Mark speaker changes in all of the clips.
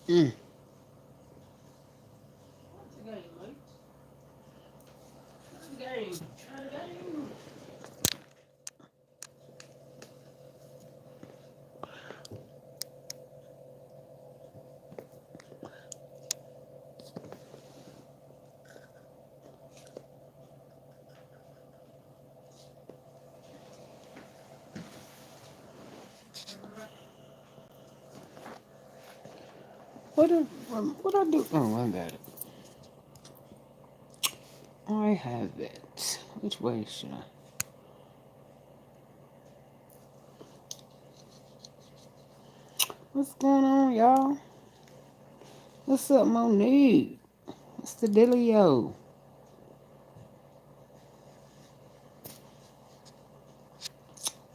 Speaker 1: Mm. What I, what I do? Oh, I got it. I have it. Which way should I? What's going on, y'all? What's up, Monique? What's the dealio?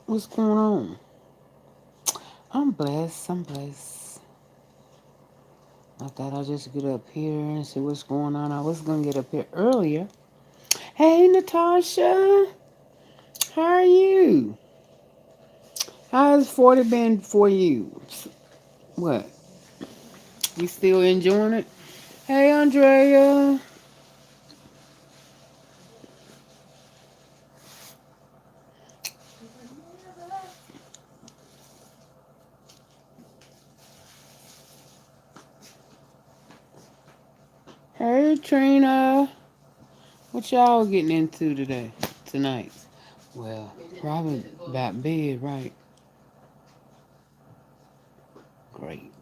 Speaker 1: What's going on? I'm blessed. I'm blessed. I thought I'd just get up here and see what's going on. I was gonna get up here earlier. Hey, Natasha. How are you? How's 40 been for you? What? You still enjoying it? Hey, Andrea. Hey, Trina. What y'all getting into today? Tonight? Well, probably about bed, right? Great.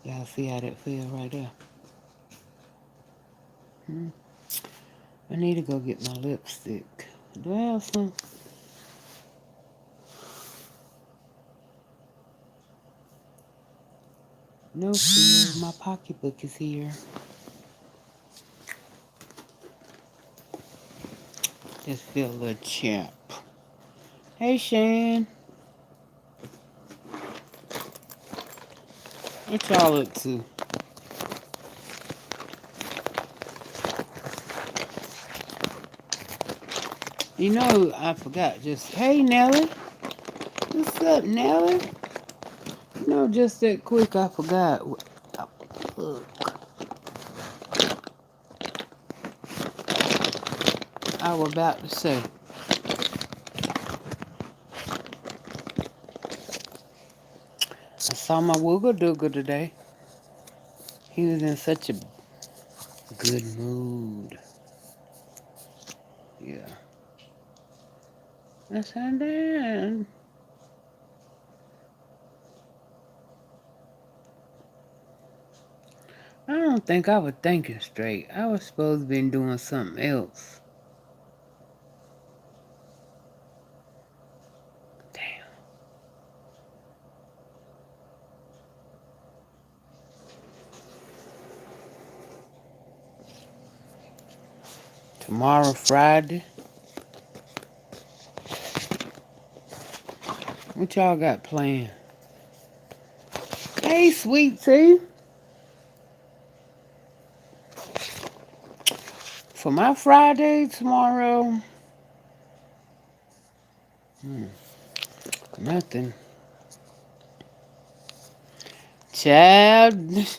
Speaker 1: Y'all see how that feel right there? Hmm? I need to go get my lipstick. Do I have some? No fear. My pocketbook is here. Just feel a little champ. Hey, Shan. What y'all up to? You know, I forgot. Just, hey, Nelly. What's up, Nelly? You know, just that quick, I forgot. Look, I was about to say. I saw my Wooga Dooga today. He was in such a good mood. Yeah. I said, damn. I don't think I was thinking straight. I was supposed to be doing something else. Damn. Tomorrow, Friday. What y'all got planned? Hey, sweet tea. For my Friday tomorrow, hmm, nothing. Child,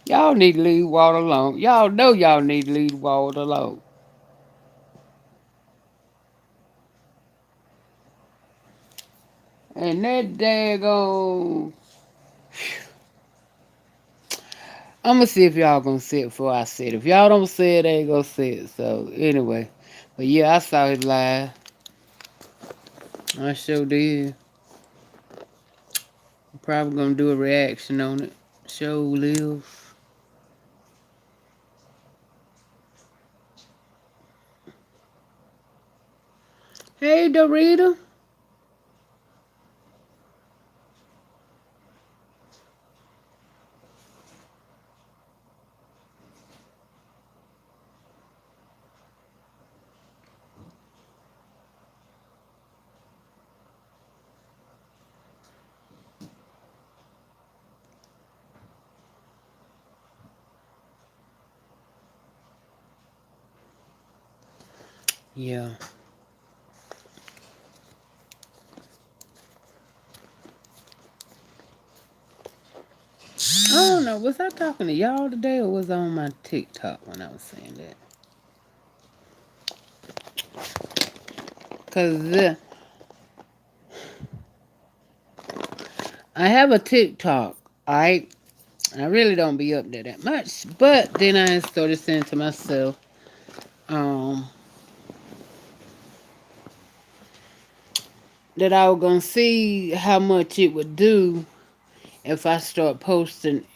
Speaker 1: y'all need to leave water alone. Y'all know y'all need to leave water alone. And that daggone. I'm gonna see if y'all gonna say it before I say it. If y'all don't say it, they ain't gonna say it. So, anyway. But yeah, I saw it live. I sure did. I'm probably gonna do a reaction on it. Show live. Hey, Dorita. Yeah. don't know. Was I talking to y'all today or was I on my TikTok when I was saying that? Cause I have a TikTok. I really don't be up there that much. But then I started saying to myself, um, that I was gonna see how much it would do if I start posting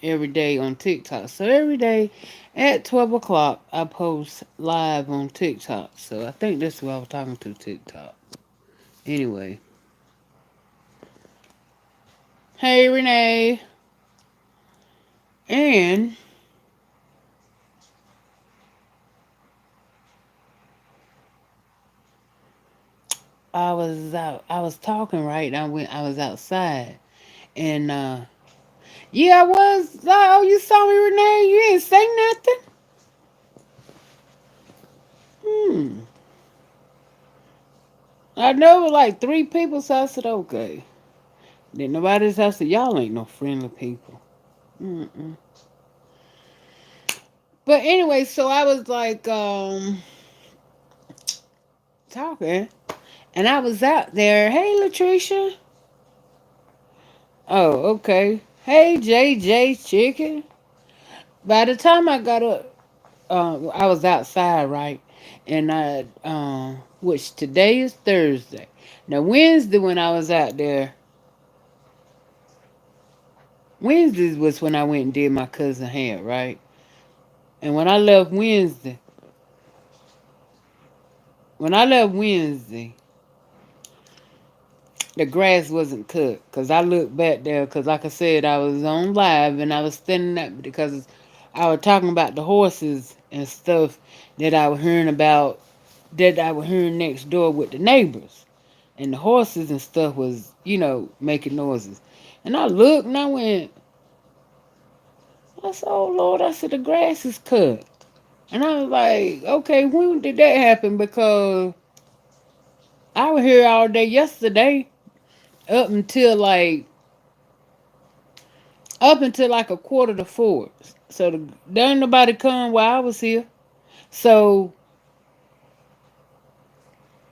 Speaker 1: every day on TikTok. So every day at 12 o'clock, I post live on TikTok. So I think that's who I was talking to, TikTok. Anyway, hey Renee, and I was talking right. I was outside, and yeah, I was like, oh, you saw me, Renee. You didn't say nothing. Hmm. I know like three people, so I said okay. Then nobody's else said y'all ain't no friendly people. Mm-mm. But anyway, so I was like talking, and I was out there. Hey, Latricia. Oh, okay. Hey, JJ Chicken. By the time I got up, I was outside, right? And which today is Thursday. Now Wednesday when I was out there, Wednesday was when I went and did my cousin hair, right? And when I left Wednesday, the grass wasn't cut because I looked back there because like I said I was on live and I was standing up because I was talking about the horses and stuff that I was hearing about that I was hearing next door with the neighbors and the horses and stuff was making noises and I looked and I went, I said, oh Lord, I said the grass is cut and I was like, okay, when did that happen? Because I was here all day yesterday up until like a quarter to four. So there ain't nobody come while I was here. So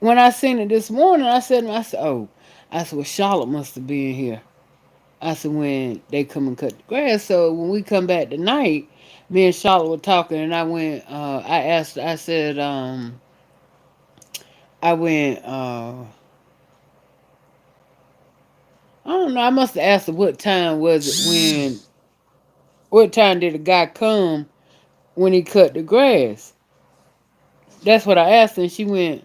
Speaker 1: when I seen it this morning, I said, oh, I said, well, Charlotte must have been here. I said, when they come and cut the grass. So when we come back tonight, me and Charlotte were talking, and I asked, I said, I went, I don't know, I must have asked her what time did the guy come when he cut the grass? That's what I asked her, and she went,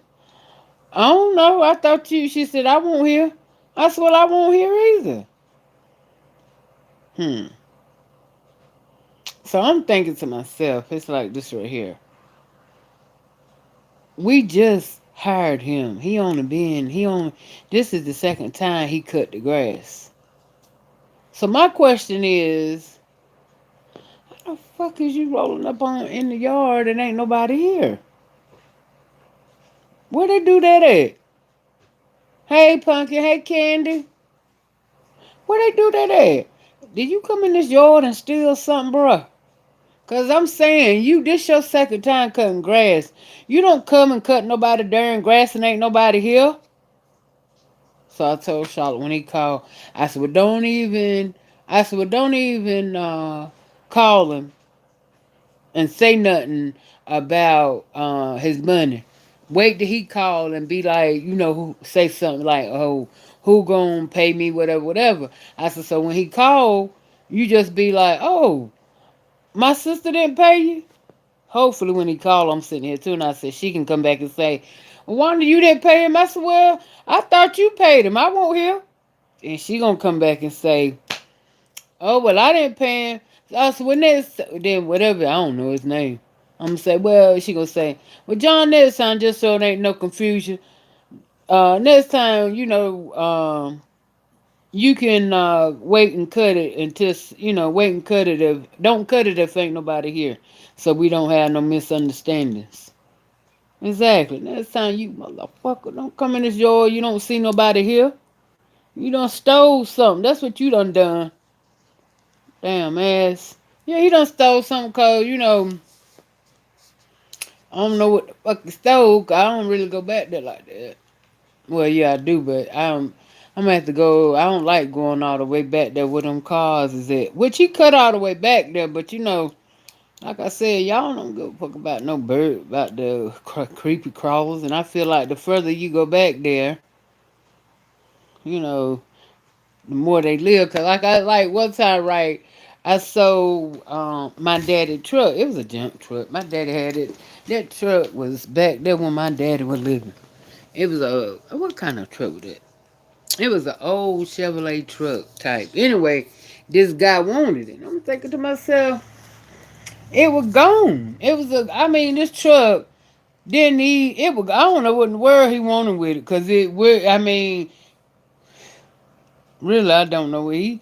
Speaker 1: I don't know. I thought she said, I won't hear. I said, well, I won't hear either. Hmm. So I'm thinking to myself, it's like this right here. We just hired him. This is the second time he cut the grass. So my question is, how the fuck is you rolling up on in the yard and ain't nobody here? Where they do that at? Hey, Pumpkin. Hey, Candy. Where they do that at? Did you come in this yard and steal something, bruh? Cause I'm saying this your second time cutting grass. You don't come and cut nobody darn grass and ain't nobody here. So I told Charlotte when he called, I said, well don't even call him and say nothing about his money. Wait till he call and be like, say something like, oh, who gonna pay me, whatever, whatever. I said, so when he called, you just be like, oh, my sister didn't pay you. Hopefully, when he called, I'm sitting here too, and I said she can come back and say, "Wanda, you didn't pay him." I said, "Well, I thought you paid him. I won't hear." And she gonna come back and say, "Oh, well, I didn't pay him." So I said, "Well, then whatever. I don't know his name." I'm gonna say, "Well," she gonna say, "Well, John, next time, just so there ain't no confusion. Next time, you can wait and cut it until wait and cut it. If don't cut it if ain't nobody here, so we don't have no misunderstandings." Exactly. Next time you motherfucker don't come in this yard, you don't see nobody here. You done stole something. That's what you done done. Damn ass. Yeah, he done stole something cause, I don't know what the fuck he stole. 'Cause I don't really go back there like that. Well, yeah, I do, but I'm gonna have to go. I don't like going all the way back there where them cars is at. Which he cut all the way back there, but like I said, y'all don't give a fuck about no bird, about the creepy crawlers. And I feel like the further you go back there, you know, the more they live. Cause like one time, right, I sold my daddy truck. It was a junk truck. My daddy had it. That truck was back there when my daddy was living. It was what kind of truck was that? It was an old Chevrolet truck type. Anyway, this guy wanted it. I'm thinking to myself, it was gone. I mean, this truck didn't it was, I don't know what in the world he wanted with it. Cause I mean, really, I don't know. He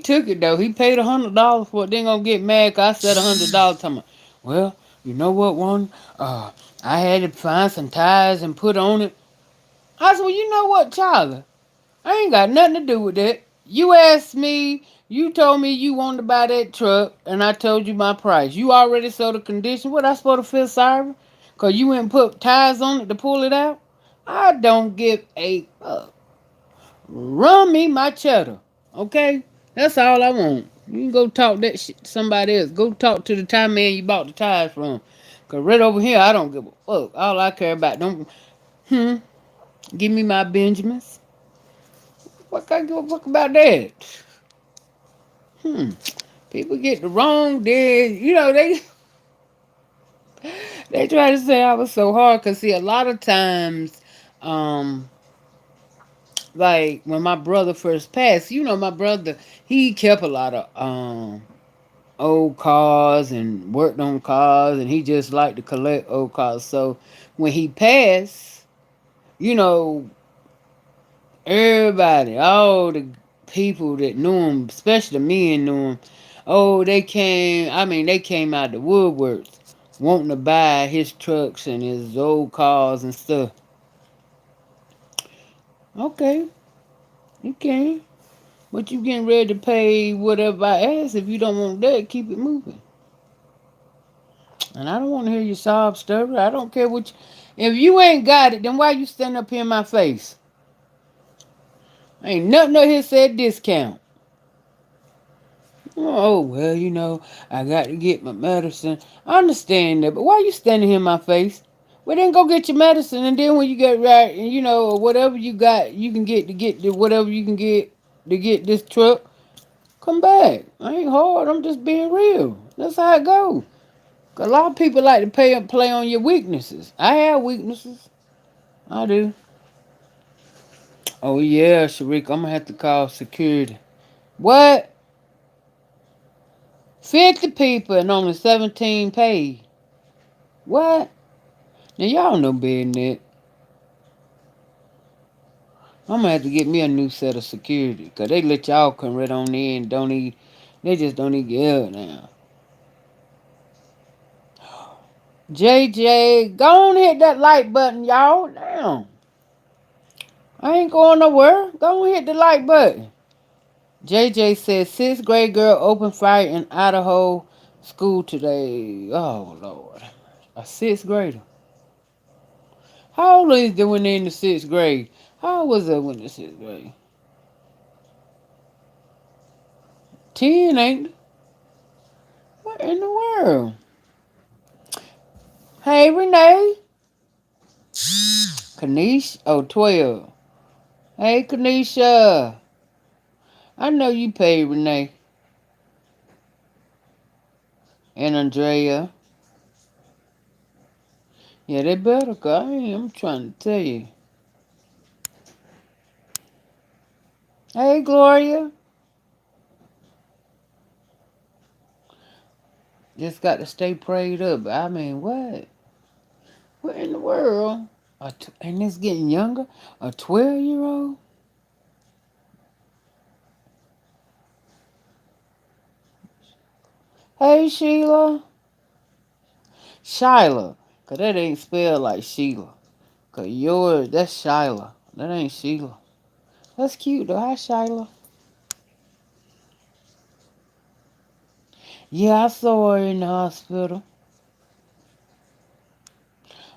Speaker 1: took it though. He paid $100 for it. Then gonna get mad 'cause I said $100 to him. Well, you know what one? I had to find some tires and put on it. I said, well, you know what, Charlie? I ain't got nothing to do with that. You asked me, you told me you wanted to buy that truck, and I told you my price. You already saw the condition. What I supposed to feel sorry? Because you went and put tires on it to pull it out? I don't give a fuck. Run me my cheddar. Okay? That's all I want. You can go talk that shit to somebody else. Go talk to the tire man you bought the tires from. Because right over here, I don't give a fuck. All I care about, hmm, give me my Benjamins. What can I give a fuck about that? Hmm. People get the wrong dead. They try to say I was so hard because see a lot of times, um, like when my brother first passed, my brother he kept a lot of old cars and worked on cars and he just liked to collect old cars. So when he passed, you know, everybody, all the people that knew him, especially the men knew him. Oh, they came out the woodworks wanting to buy his trucks and his old cars and stuff. Okay, you can. But you getting ready to pay whatever I ask. If you don't want that, keep it moving. And I don't want to hear your sob story. I don't care if you ain't got it, then why you standing up here in my face? Ain't nothing up here said discount. Oh, well, I got to get my medicine. I understand that, but why you standing here in my face? Well, then go get your medicine, and then when you get right, and or whatever you got, you can get the whatever you can get to get this truck. Come back. I ain't hard. I'm just being real. That's how it go. 'Cause a lot of people like to play on your weaknesses. I have weaknesses. I do. Oh yeah, Sharik, I'm gonna have to call security. What? 50 people and only 17 paid. What? Now y'all know better than that. I'm gonna have to get me a new set of security. Cause they let y'all come right on in and don't even they just don't even get out now. JJ, go on hit that like button, y'all. Damn. I ain't going nowhere. Go on hit the like button. JJ says sixth grade girl opened fire in Idaho school today. Oh Lord. A sixth grader. How old is they when they in the sixth grade? How old was that when the sixth grade? 10, ain't it? What in the world? Hey, Renee. Kanisha. Oh, 12. Hey, Kanisha. I know you paid Renee and Andrea. Yeah, they better, cause I'm trying to tell you. Hey, Gloria. Just got to stay prayed up. I mean, what? What in the world? And it's getting younger? A 12-year-old? Hey, Sheila. Shyla. Because that ain't spelled like Sheila. Because yours, that's Shyla. That ain't Sheila. That's cute, though. Hi, Shyla. Yeah, I saw her in the hospital.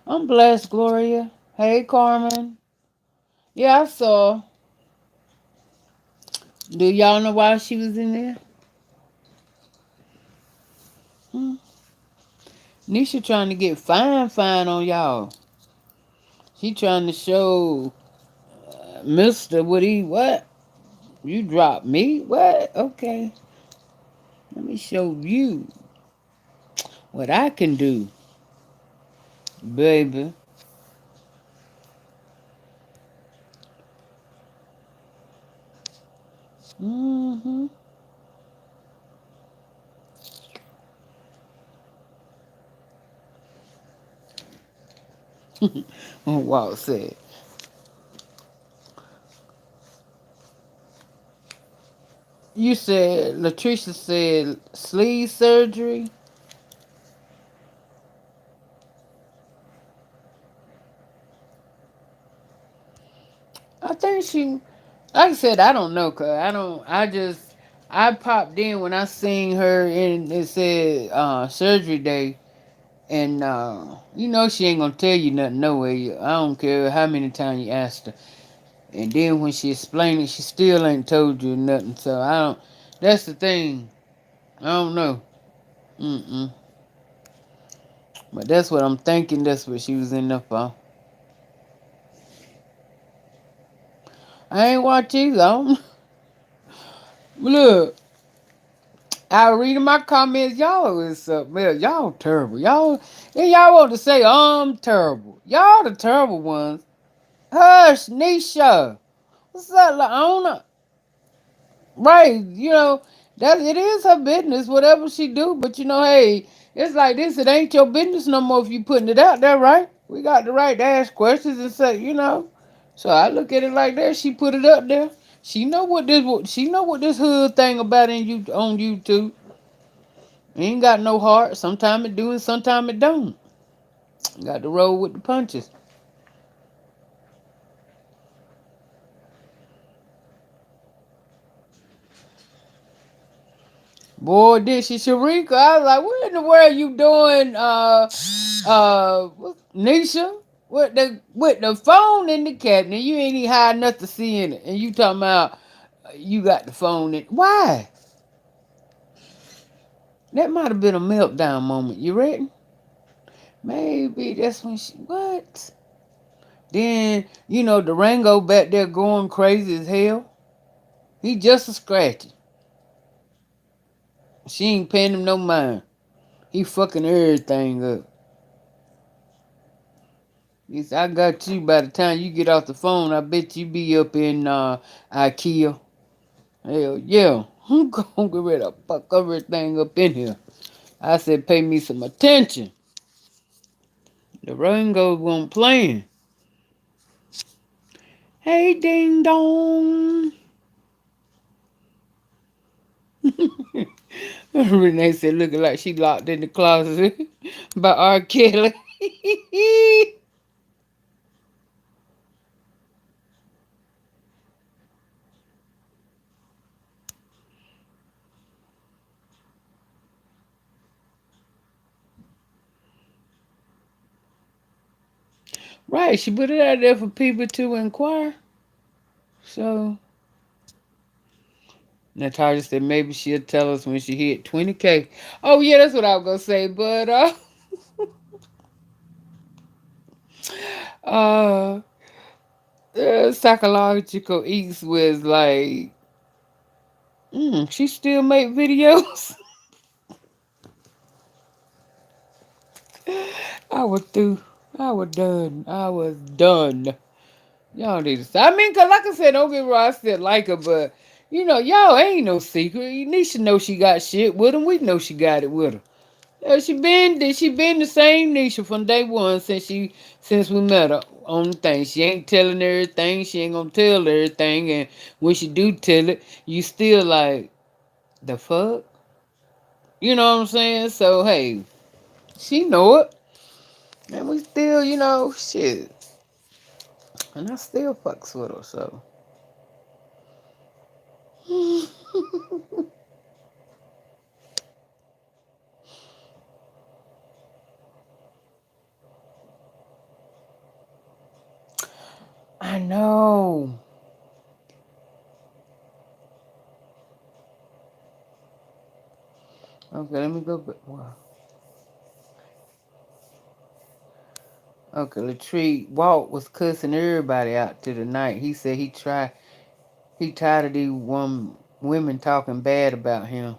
Speaker 1: I'm blessed, Gloria. Hey, Carmen. Yeah, I saw. Do y'all know why she was in there? Hmm. Nisha trying to get fine on y'all. She trying to show Mister what? You dropped me? What? Okay. Let me show you what I can do, baby. Mm-hmm. Walt said. You said Latricia said sleeve surgery. I think she, like I said, I don't know, cause I don't. I just I popped in when I seen her and it said surgery day, and you know she ain't gonna tell you nothing no way. I don't care how many times you asked her, and then when she explained it, she still ain't told you nothing. So I don't. That's the thing. I don't know. Mm-mm. But that's what I'm thinking. That's what she was in there for. I ain't watch either. I don't, look, I reading my comments. Y'all is man, y'all terrible. Y'all and y'all want to say I'm terrible. Y'all the terrible ones. Hush, Nisha. What's up, Laona? Right, you know, that it is her business, whatever she do, but you know, hey, it's like this, it ain't your business no more if you putting it out there, right? We got the right to ask questions and say, you know. So I look at it like that, she put it up there. She know what this hood thing about in you on YouTube. Ain't got no heart. Sometimes it do and sometimes it don't. Got to roll with the punches. Boy, did she Sharika. I was like, what in the world you doing, Nisha? With the phone in the cabinet, you ain't even high enough to see in it. And you talking about you got the phone in why? That might have been a meltdown moment. You ready? Maybe that's when she what? Then, you know, Durango back there going crazy as hell. He just a scratchy. She ain't paying him no mind. He fucking everything up. He said, I got you by the time you get off the phone. I bet you be up in IKEA. Hell yeah. I'm gonna get ready to fuck everything up in here. I said, pay me some attention. The Rango won't playing. Hey, ding dong. Renee said, looking like she locked in the closet by R. Kelly. Right, she put it out there for people to inquire. So Natasha said maybe she'll tell us when she hit 20K. Oh yeah, that's what I was gonna say. But uh, psychological eats was like, she still make videos. I was through. I was done. I was done. Y'all need to stop. I mean, cause like I said, don't get me wrong, I still like her, but you know, y'all ain't no secret. Nisha know she got shit with him. We know she got it with her. She been the same Nisha from day one since we met her on the thing. She ain't telling everything. She ain't gonna tell everything, and when she do tell it, you still like the fuck. You know what I'm saying? So hey, she know it, and we still, you know, shit, and I still fucks with her. So I know. Okay, let me go back. Wow. Okay, Latrell Walt was cussing everybody out to the night. He said he tired of these women talking bad about him.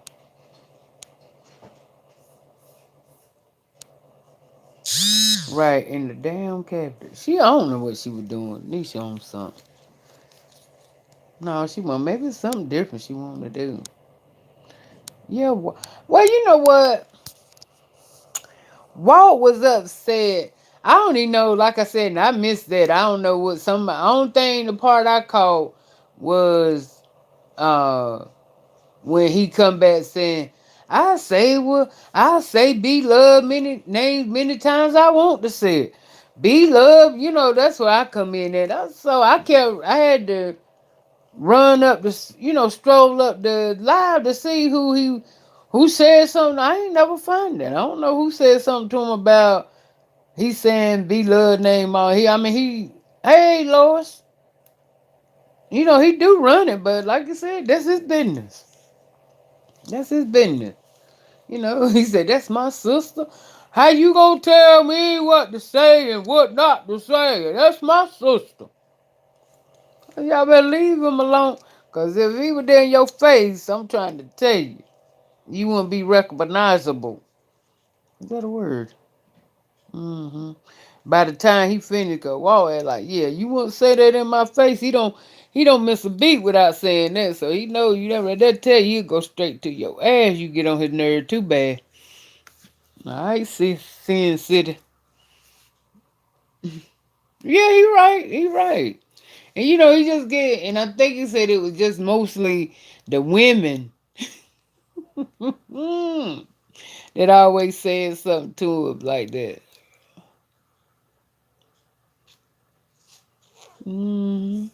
Speaker 1: Right, in the damn cabinet. She, I don't know what she was doing. Nisha on something. No, she want maybe it's something different she wanted to do. Yeah, well, you know what? Walt was upset. I don't even know. Like I said, and I missed that. I don't know what some. I don't think the part I caught was uh when he come back saying, I say be loved many names many times I want to say it. Be loved, that's where I come in at. So I had to run up stroll up the live to see who said something. I ain't never find that. I don't know who said something to him about he saying be loved name all hey Lois, he do run it, but like you said, that's his business. That's his business. He said, that's my sister. How you gonna tell me what to say and what not to say? That's my sister. Y'all better leave him alone. Because if he was there in your face, I'm trying to tell you, you wouldn't be recognizable. Is that a word? Mm-hmm. By the time he finished, go Wall like, yeah, you wouldn't say that in my face. He don't miss a beat without saying that. So he know you never that tell you go straight to your ass. You get on his nerve too bad. All right, see, Sin City. Yeah, he right. He right. And he just get, and I think he said it was just mostly the women that always saying something to him like that. Mm.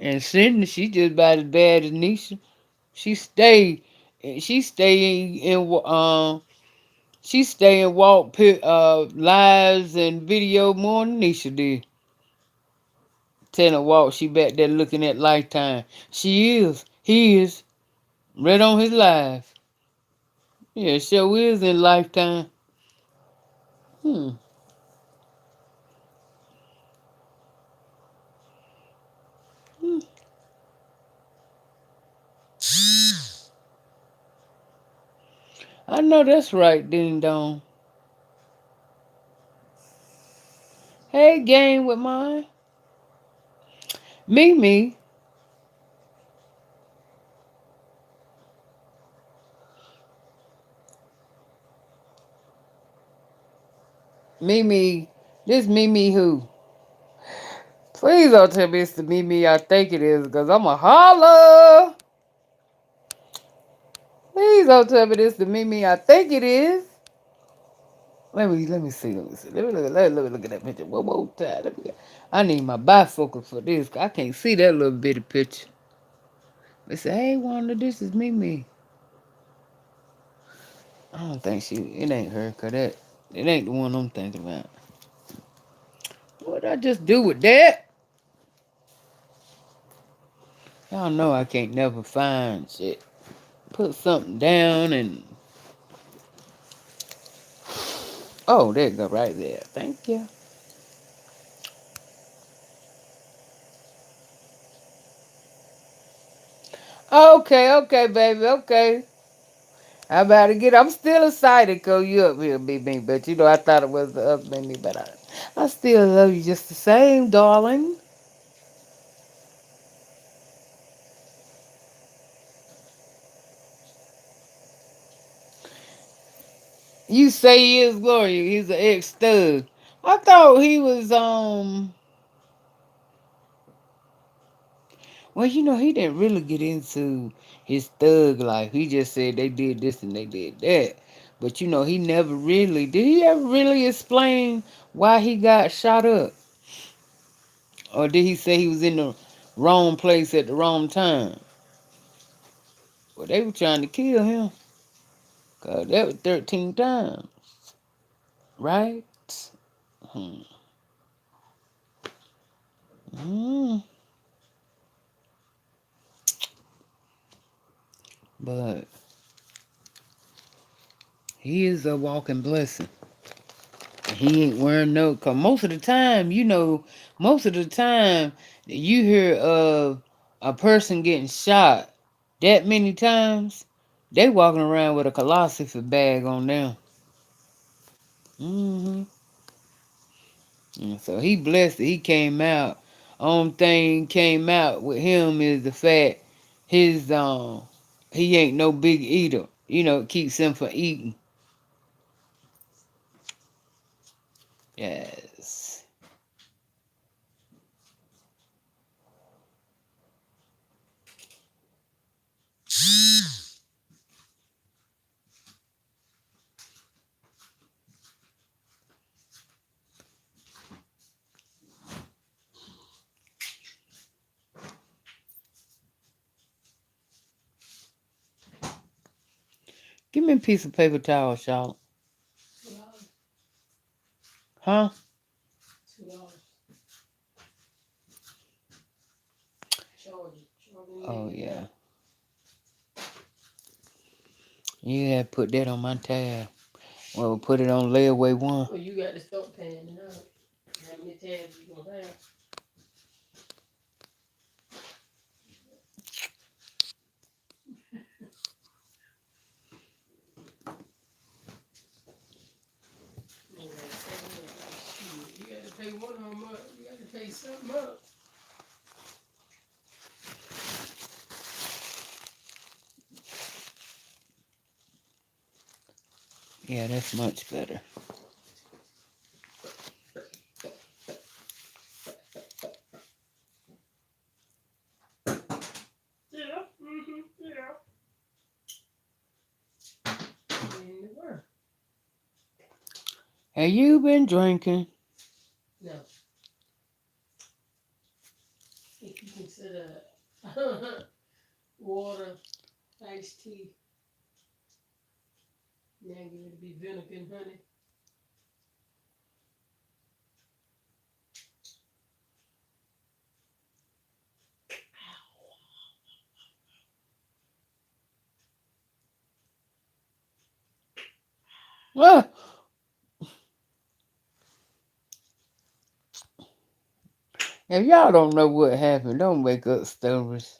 Speaker 1: And Sydney, she just about as bad as Nisha. She stay, she stay she stay and walk lives and video more than Nisha did. Telling Walt she back there looking at Lifetime. She is. He is. Right on his live. Yeah, sure is in Lifetime. Hmm. Hmm. I know that's right, Ding Dong. Hey, gang with mine. Mimi. Mimi. This Mimi who? Please don't tell me it's the Mimi I think it is, because I'm a holler. Please don't tell me this the Mimi I think it is. Let me see. Let me look at that picture one more time. I need my bifocal for this. I can't see that little bitty picture. They say, hey, Wanda, this is Mimi. I don't think it ain't her, cause it ain't the one I'm thinking about. What'd I just do with that? Y'all know I can't never find shit. Put something down and oh, there you go, right there. Thank you. Okay, okay, baby, okay. I about to get. I'm still excited cause you up here, BB. But I thought it was the other baby, but I still love you just the same, darling. You say he is Gloria. He's an ex thug. I thought he was Well, he didn't really get into his thug life. He just said they did this and they did that. But he never really did. He ever really explain why he got shot up, or did he say he was in the wrong place at the wrong time? Well, they were trying to kill him. Cause that was 13 times, right? Hmm. Mm, but he is a walking blessing. He ain't wearing no. Cause most of the time, most of the time you hear of a person getting shot that many times, they walking around with a philosophy bag on them. Hmm. And so he blessed that he came out. Only thing came out with him is the fact his he ain't no big eater. It keeps him from eating. Yes. Give me a piece of paper towel, Charlotte. Huh? Oh yeah. You had to put that on my tab. Well, put it on layaway one. Well, you got to start paying it out. How many tabs you gonna have? You got to pay one of them up. You got to pay something up. Yeah, that's much better. Yeah. Mm-hmm. Yeah. Have you been drinking? No. If you consider water, iced tea, now give it to be vinegar and honey. Ah, if y'all don't know what happened, don't wake up stoners.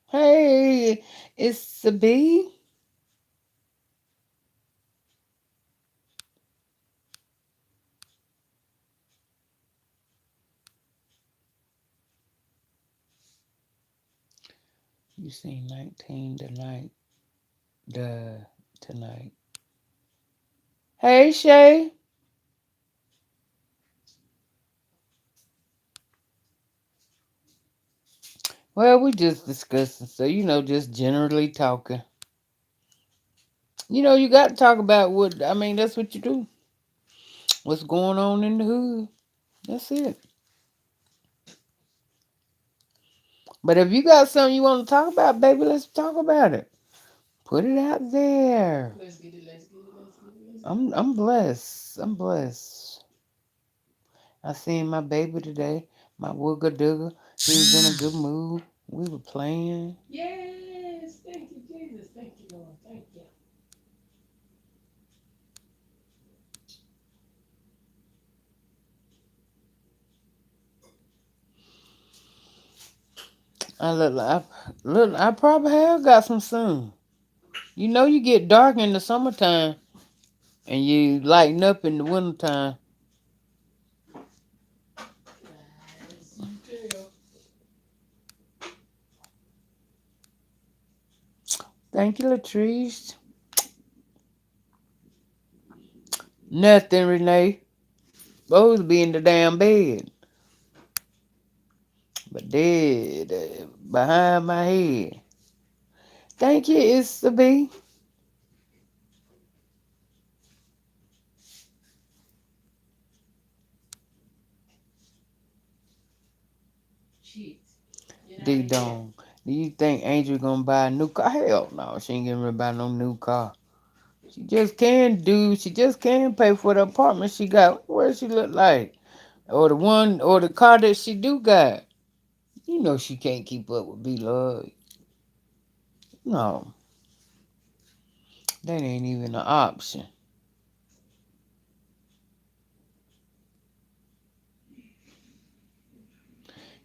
Speaker 1: Hey, it's the bee. You seen 19 tonight. Hey, Shay. Well, we just discussing, so just generally talking. You got to talk about what I mean. That's what you do. What's going on in the hood? That's it. But if you got something you want to talk about, baby, let's talk about it. Put it out there. Let's get it. Let's get it. Let's get it. I'm blessed. I'm blessed. I seen my baby today. My wooga dooga. He was in a good mood. We were playing. Yes, thank you, Jesus. Thank you, Lord. Thank you. I probably have got some soon. You get dark in the summertime and you lighten up in the wintertime. As you tell. Thank you, Latrice. Nothing, Renee. Supposed to be in the damn bed. But dead behind my head. Thank you, it's the B. D Dong. Do you think Angel gonna buy a new car? Hell no, she ain't getting ready to buy no new car. She just can't pay for the apartment she got. What she look like? Or the one, or the car that she do got. You know she can't keep up with B Love. No, that ain't even an option.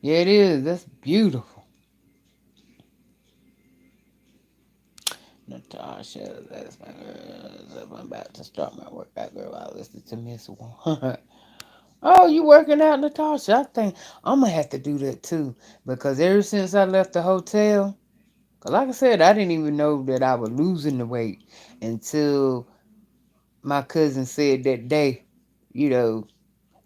Speaker 1: Yeah, it is. That's beautiful. Natasha, that's my girl. I'm about to start my workout, girl. I listen to Miss One. Oh, you working out, Natasha? I think I'm gonna have to do that too because ever since I left the hotel, 'cause like I said, I didn't even know that I was losing the weight until my cousin said that day. You know,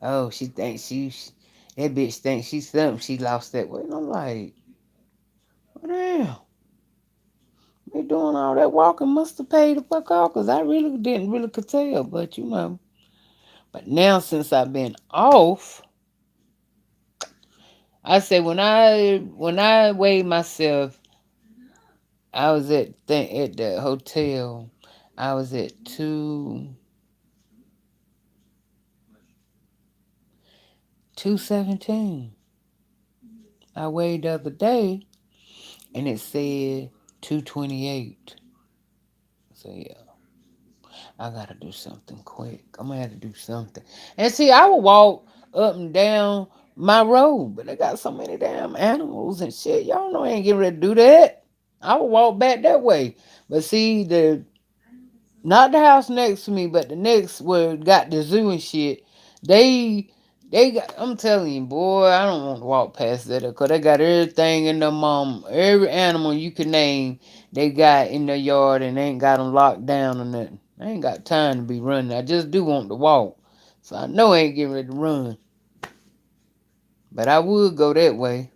Speaker 1: oh, she thinks that bitch thinks she's something. She lost that weight. And I'm like, well, damn, me doing all that walking must have paid the fuck off because I really didn't really could tell. But you know, but now since I've been off, I say when I weighed myself, I was at the hotel. I was at 217. I weighed the other day and it said 228. So yeah, I gotta do something quick. I'm gonna have to do something. And see, I would walk up and down my road, but they got so many damn animals and shit. Y'all know I ain't getting ready to do that. I would walk back that way. But see, the not the house next to me, but the next where it got the zoo and shit. They they got. I'm telling you, boy, I don't want to walk past that because they got everything in them every animal you can name. They got in their yard and they ain't got them locked down or nothing. I ain't got time to be running. I just do want to walk, so I know I ain't getting ready to run. But I would go that way.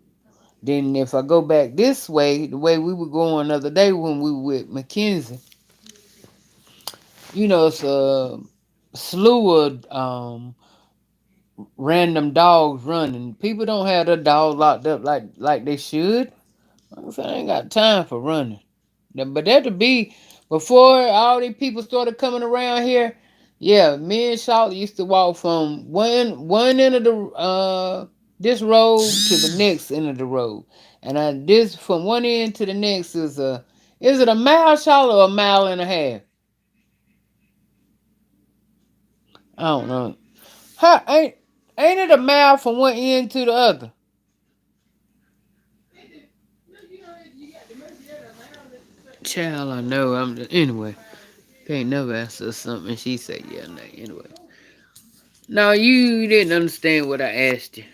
Speaker 1: Then if I go back this way, the way we were going the other day when we were with Mackenzie, it's a slew of random dogs running. People don't have their dogs locked up like they should. Like I said, I ain't got time for running. But that'll be before all these people started coming around here. Yeah, me and Charlotte used to walk from one end of the this road to the next end of the road, and this from one end to the next is it a mile, Charlotte, or a mile and a half? I don't know. Huh, ain't it a mile from one end to the other? Child, I know. Anyway. Can't never ask her something. She said, "Yeah, no." Anyway, no, you didn't understand what I asked you.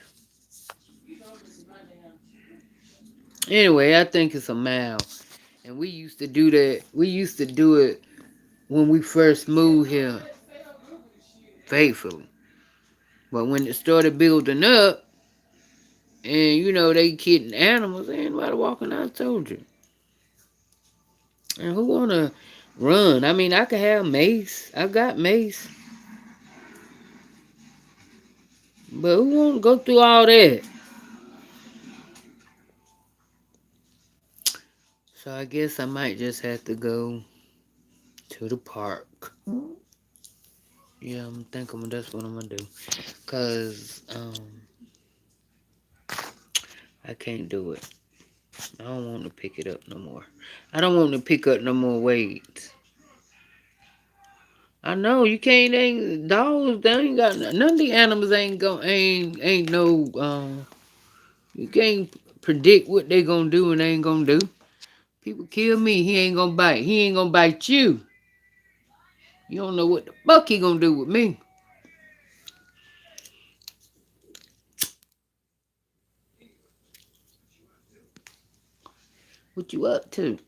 Speaker 1: Anyway, I think it's a mile, and we used to do that. We used to do it when we first moved here, faithfully. But when it started building up, and they kidding animals, ain't nobody walking. I told you. And who wanna run? I mean, I could have Mace. I got Mace. But who want to go through all that? So I guess I might just have to go to the park. Yeah, I'm thinking that's what I'm gonna do. Cause I can't do it. I don't want to pick it up no more. I don't want to pick up no more weights. I know you can't. Ain't dogs? They ain't got none of the animals. Ain't no. You can't predict what they gonna do and they ain't gonna do. People kill me. He ain't gonna bite. He ain't gonna bite you. You don't know what the fuck he gonna do with me. What you up to?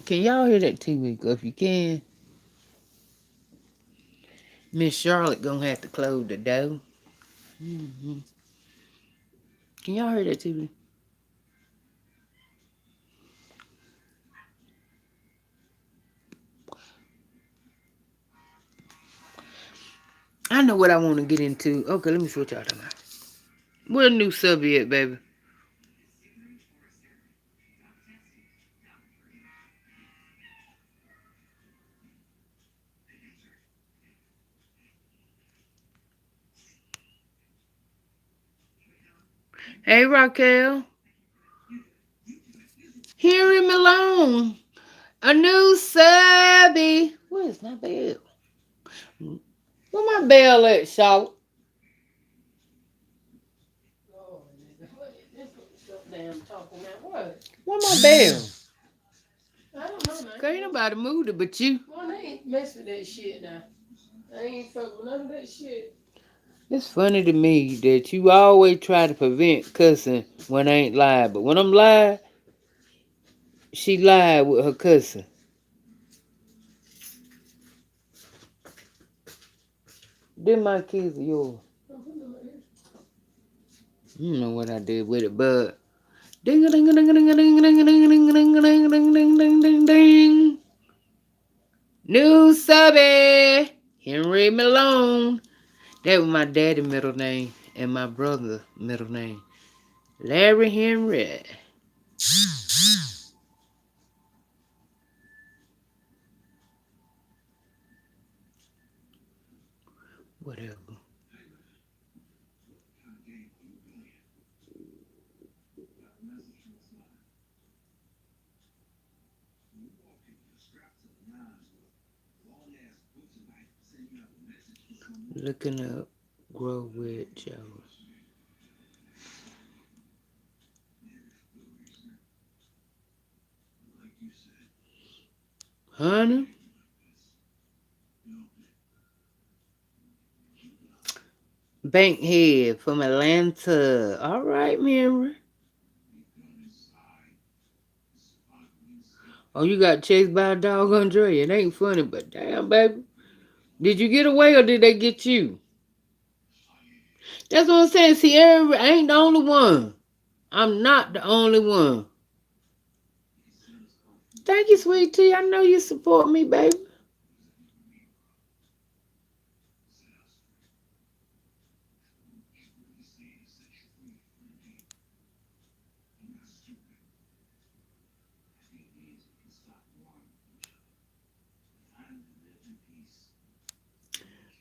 Speaker 1: Can y'all hear that TV? If you can, Miss Charlotte gonna have to close the door. Hmm. Can y'all hear that TV? I know what I want to get into. Okay, let me switch out of mine. What a new subject, baby. Hey, Raquel. Henry Malone. A new subby. Where's my bell? Where my bell at, Charlotte? Where my bell? I don't know, man. Ain't nobody moved it but you. Well, they ain't messing with that shit now. I ain't fucking with none of that shit. It's funny to me that you always try to prevent cussing when I ain't live, but when I'm live, she lied with her cussing. Then my kids are yours. I don't know what I did with it, but ding a ding a ding a ding a ding a ding a ding a ding a ding a ding a ding ding ding ding ding. New subby, Henry Malone. That was my daddy middle name and my brother middle name, Larry Henry. Whatever. Looking up, grow with Joe. Honey, Bankhead from Atlanta. All right, Mary. Oh, you got chased by a dog, Andre. It ain't funny, but damn, baby. Did you get away or did they get you? That's what I'm saying. See, I ain't the only one. I'm not the only one. Thank you, sweet tea. I know you support me, baby.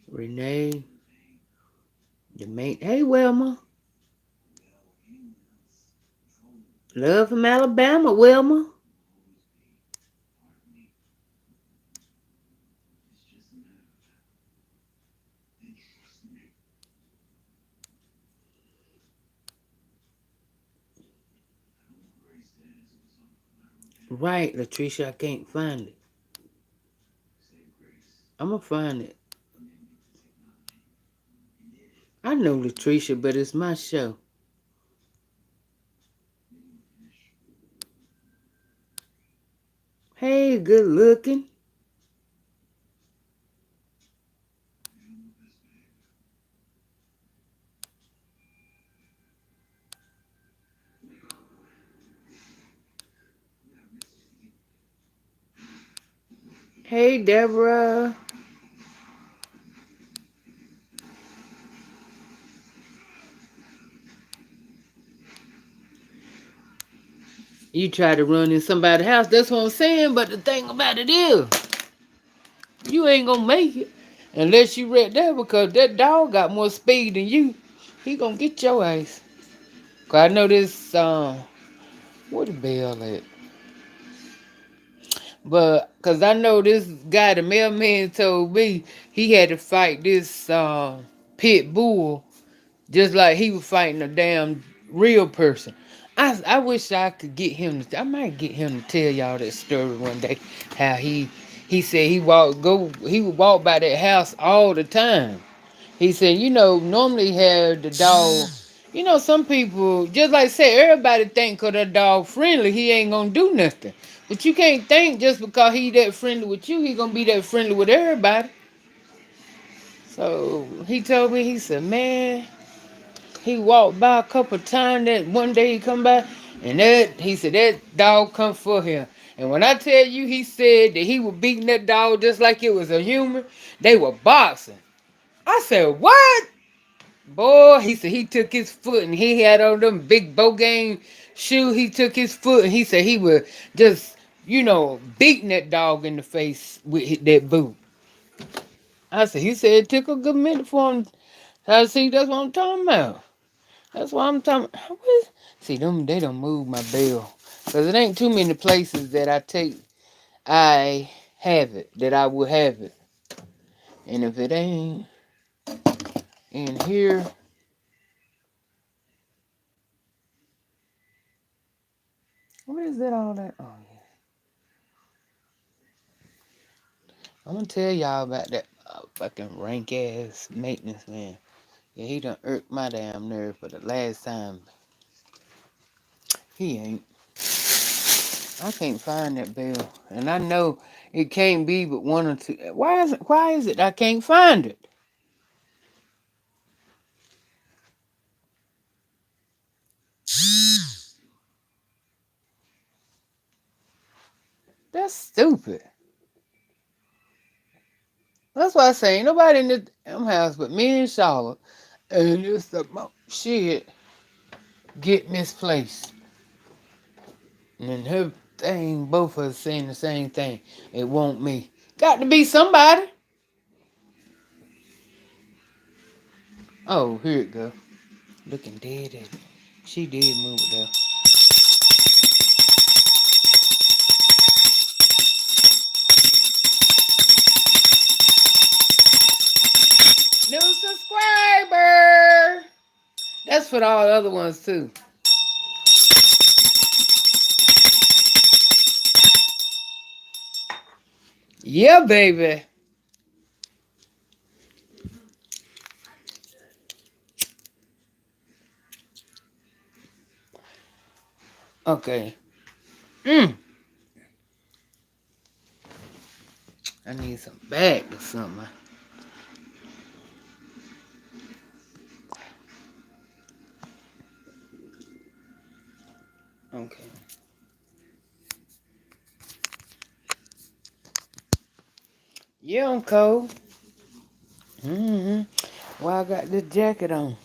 Speaker 1: Renee, the mate. Hey, Wilma. Love from Alabama, Wilma. Right, Latricia, I can't find it. I'm gonna find it. I know Latricia, but it's my show. Hey, good looking. Hey, Deborah. You try to run in somebody's house, that's what I'm saying, but the thing about it is, you ain't gonna make it unless you right there because that dog got more speed than you. He gonna get your ass. Cause I know this, where the bell at? But, cause I know this guy, the mailman told me he had to fight this, pit bull just like he was fighting a damn real person. I wish I could get him to, I might get him to tell y'all that story one day. How he said he would walk by that house all the time. He said, normally have the dog, some people just like say everybody think 'cause that dog friendly, he ain't gonna do nothing. But you can't think just because he that friendly with you, he gonna be that friendly with everybody. So he told me, he said, man, he walked by a couple times. That one day he come by, and he said that dog come for him. And when I tell you, he said that he was beating that dog just like it was a human. They were boxing. I said, what? Boy, he said he took his foot and he had on them big Bogaine shoe. He took his foot and he said he was just, beating that dog in the face with that boot. He said it took a good minute for him. I see, that's what I'm talking about. That's why I'm talking. See, them they don't move my bill. Because it ain't too many places that I have it, that I will have it. And if it ain't in here, what is that all that? Oh, yeah. I'm going to tell y'all about that fucking rank ass maintenance man. Yeah, he done irked my damn nerve for the last time. He ain't. I can't find that bill. And I know it can't be but one or two. Why is it I can't find it? That's stupid. That's why I say ain't nobody in this damn house but me and Charlotte. And just the shit get misplaced. And her thing, both of us saying the same thing. It won't me. Got to be somebody. Oh, here it go. Looking dead at it. She did move it though. New subscriber. That's for all the other ones too. Yeah, baby. Okay. I need some bag or something. Okay. Yeah, I'm cold. Why I got this jacket on?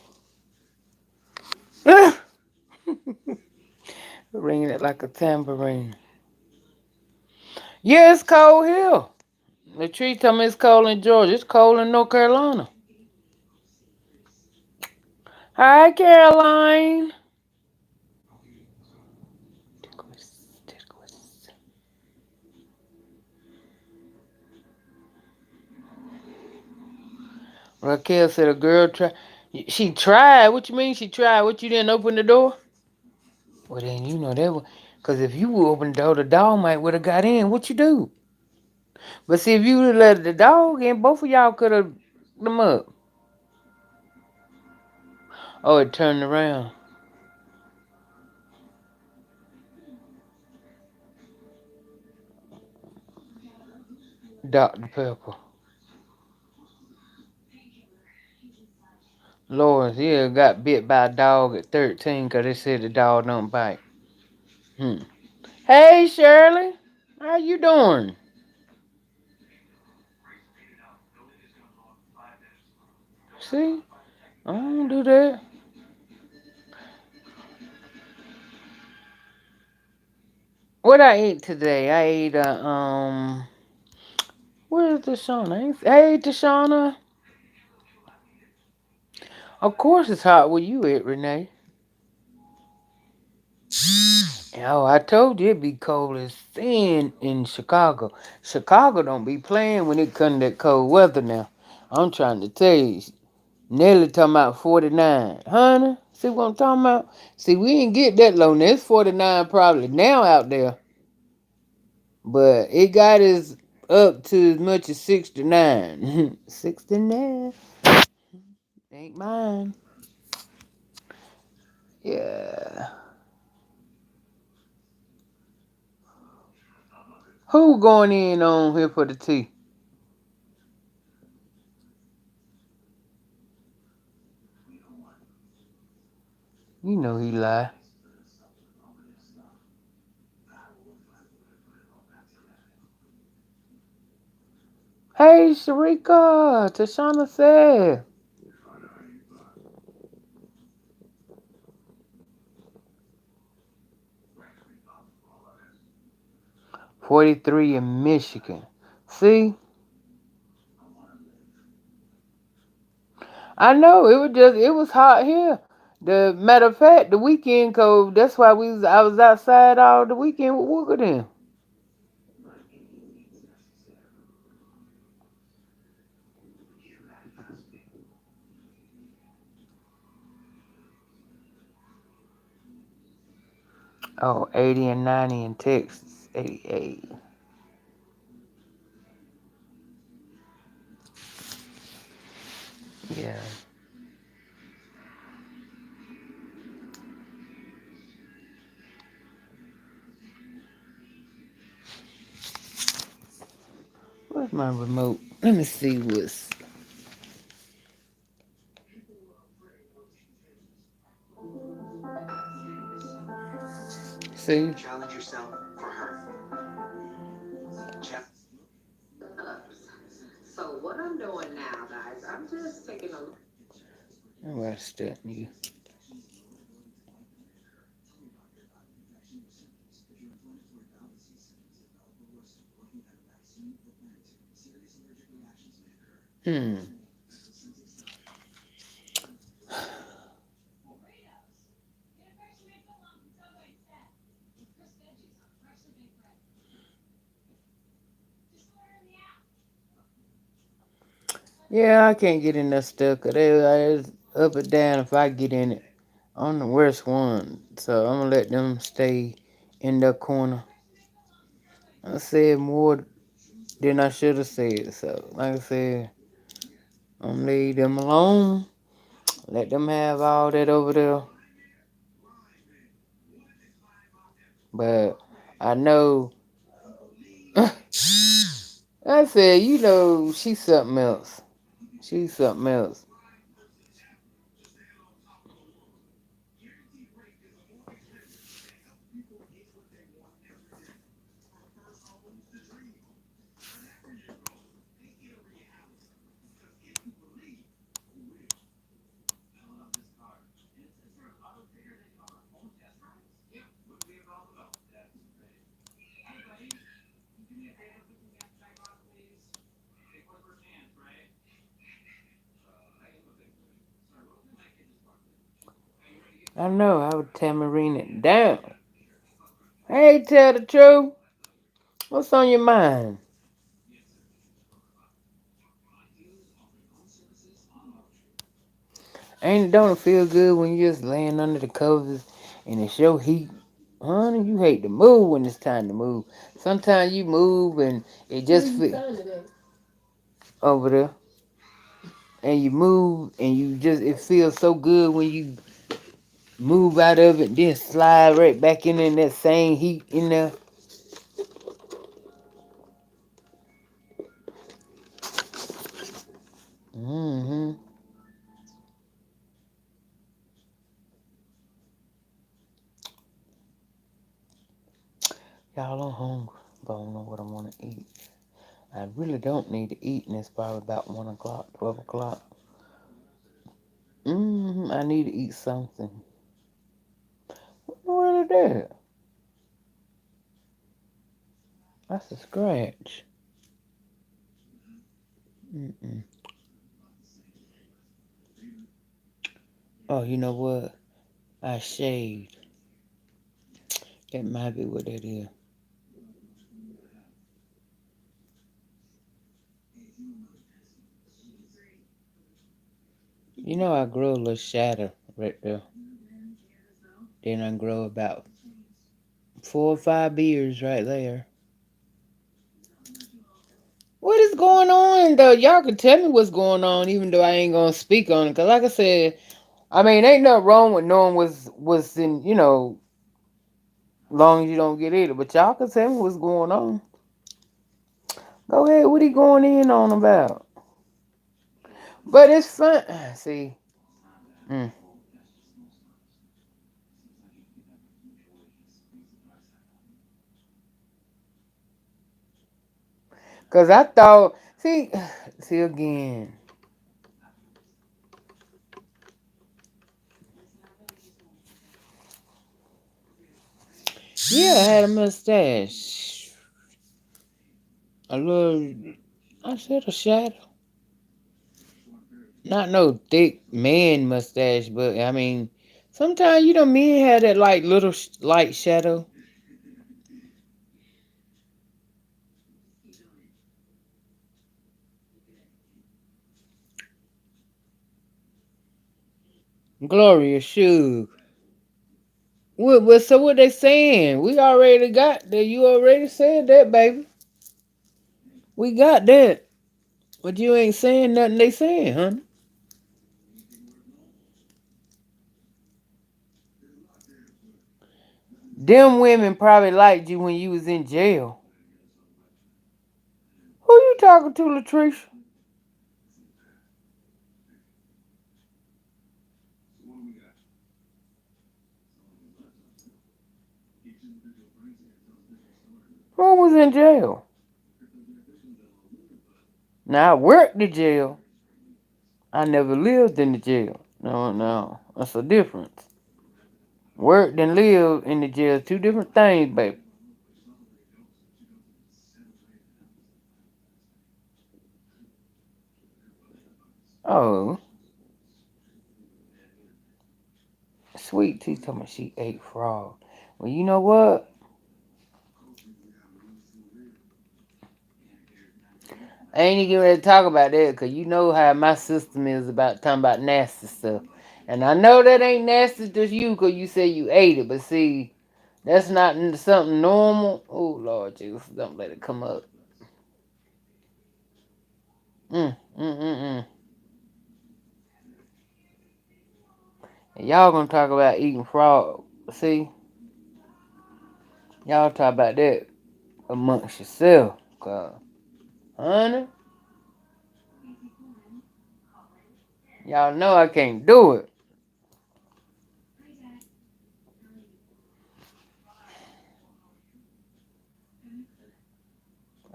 Speaker 1: Ringing it like a tambourine. Yeah, it's cold here. The tree told me it's cold in Georgia. It's cold in North Carolina. Hi, Caroline. Raquel said a girl tried. She tried. What you mean she tried? What, you didn't open the door? Well, then you know that was. Because if you would open the door, the dog might would have got in. What you do? But see, if you would have let the dog in, both of y'all could have them up. Oh, it turned around. Dr. Pepper. Lawrence, yeah, got bit by a dog at 13 because they said the dog don't bite. Hey, Shirley. How you doing? See? I don't do that. What I ate today? I ate where's Deshauna? I ate Deshauna. Of course it's hot where you at, Renee. Oh, I told you it'd be cold as sin in Chicago. Chicago don't be playing when it comes to that cold weather now. I'm trying to tell you. Nelly talking about 49. Honey, see what I'm talking about? See, we ain't get that low now. It's 49 probably now out there. But it got us up to as much as 69. 69. Ain't mine. Yeah. Who going in on here for the tea? You know he lie. Hey, Sharika. Tashana said. 43 in Michigan. See? I know. It was hot here. The matter of fact, the weekend code. That's why I was outside all the weekend with Wooker then. Oh, 80 and 90 in Texas. 88. Yeah. Where's my remote? Let me see what's. See? Challenge yourself for her. So what I'm doing now, guys, I'm just taking a look. Oh, I stuck you. Hmm. Yeah, I can't get in that stuck. It's up or down if I get in it. I'm the worst one. So I'm gonna let them stay in the corner. I said more than I should have said. So like I said, I'm gonna leave them alone. Let them have all that over there. But I know I said, she's something else. She's something else. I know, I would tamarind it down. Hey, tell the truth. What's on your mind? Don't it feel good when you're just laying under the covers and it's your heat? Honey, you hate to move when it's time to move. Sometimes you move and it just feels over there. And you move and it feels so good when you move out of it, then slide right back in that same heat in there. Mm-hmm. Y'all, I'm hungry, but I don't know what I want to eat. I really don't need to eat, and it's probably about 1 o'clock, 12 o'clock. I need to eat something. What is that? That's a scratch. Mm-mm. Oh, you know what? I shaved. That might be what that is. I grow a little shadow right there. Then I grow about 4 or 5 beards right there. What is going on though? Y'all can tell me what's going on, even though I ain't gonna speak on it. Cause like I said, I mean, ain't nothing wrong with knowing what's in, long as you don't get it. But y'all can tell me what's going on. Go ahead. What he going in on about? But it's fun. See, mm. Cause I thought, see again. Yeah, I had a mustache. A little. I said a shadow. Not no thick man mustache, but I mean, Sometimes you know men have that like little light shadow. Gloria Shug. So what they saying? We already got that. You already said that, baby. We got that. But you ain't saying nothing they saying, huh? Them women probably liked you when you was in jail. Who you talking to, Latricia? Who was in jail? Now I worked the jail. I never lived in the jail. No, no. That's a difference. Worked and lived in the jail. Two different things, baby. Oh, Sweet Tea told me she ate frog. Well, you know what? I ain't even ready to talk about that because you know how my system is about talking about nasty stuff. And I know that ain't nasty to you because you say you ate it. But see, that's not something normal. Oh, Lord Jesus, don't let it come up. Mm, mm, mm, mm. And y'all gonna talk about eating frog. See, y'all talk about that amongst yourself. Cause, honey, y'all know I can't do it.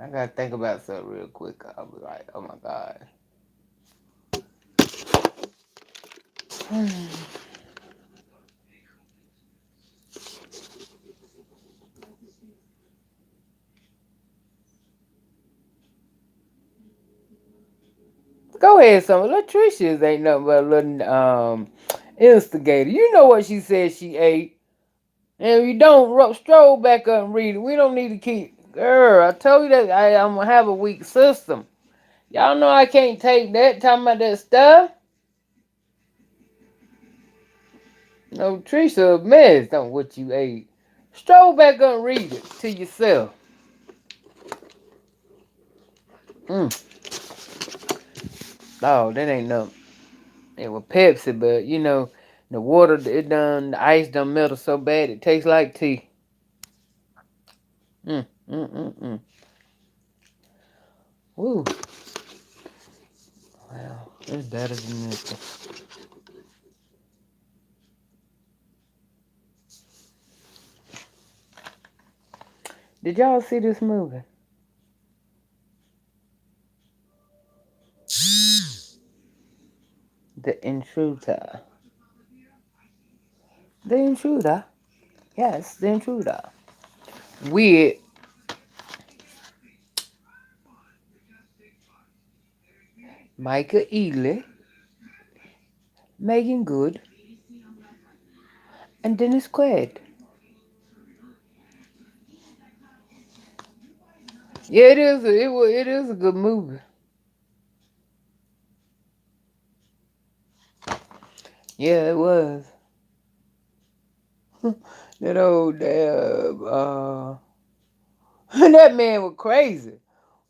Speaker 1: I gotta think about something real quick. I'll be like, oh my God. Go ahead, some Latricia's ain't nothing but a little instigator. You know what she said she ate. And if you don't stroll back up and read it, we don't need to keep. Girl, I told you that I'm gonna have a weak system. Y'all know I can't take that talking about that stuff. No, Tricia a mess on what you ate. Stroll back up and read it to yourself. Mm. Oh, that ain't nothing. It was Pepsi, but you know, the water, the ice done melted so bad it tastes like tea. Mm, mm, mm, mm. Woo. Wow, it's better than this. Did y'all see this movie? The Intruder. The Intruder. Yes, The Intruder. With Micah Ealy, Megan Good, and Dennis Quaid. Yeah, it is. It is a good movie. Yeah, it was. That old damn. That man was crazy.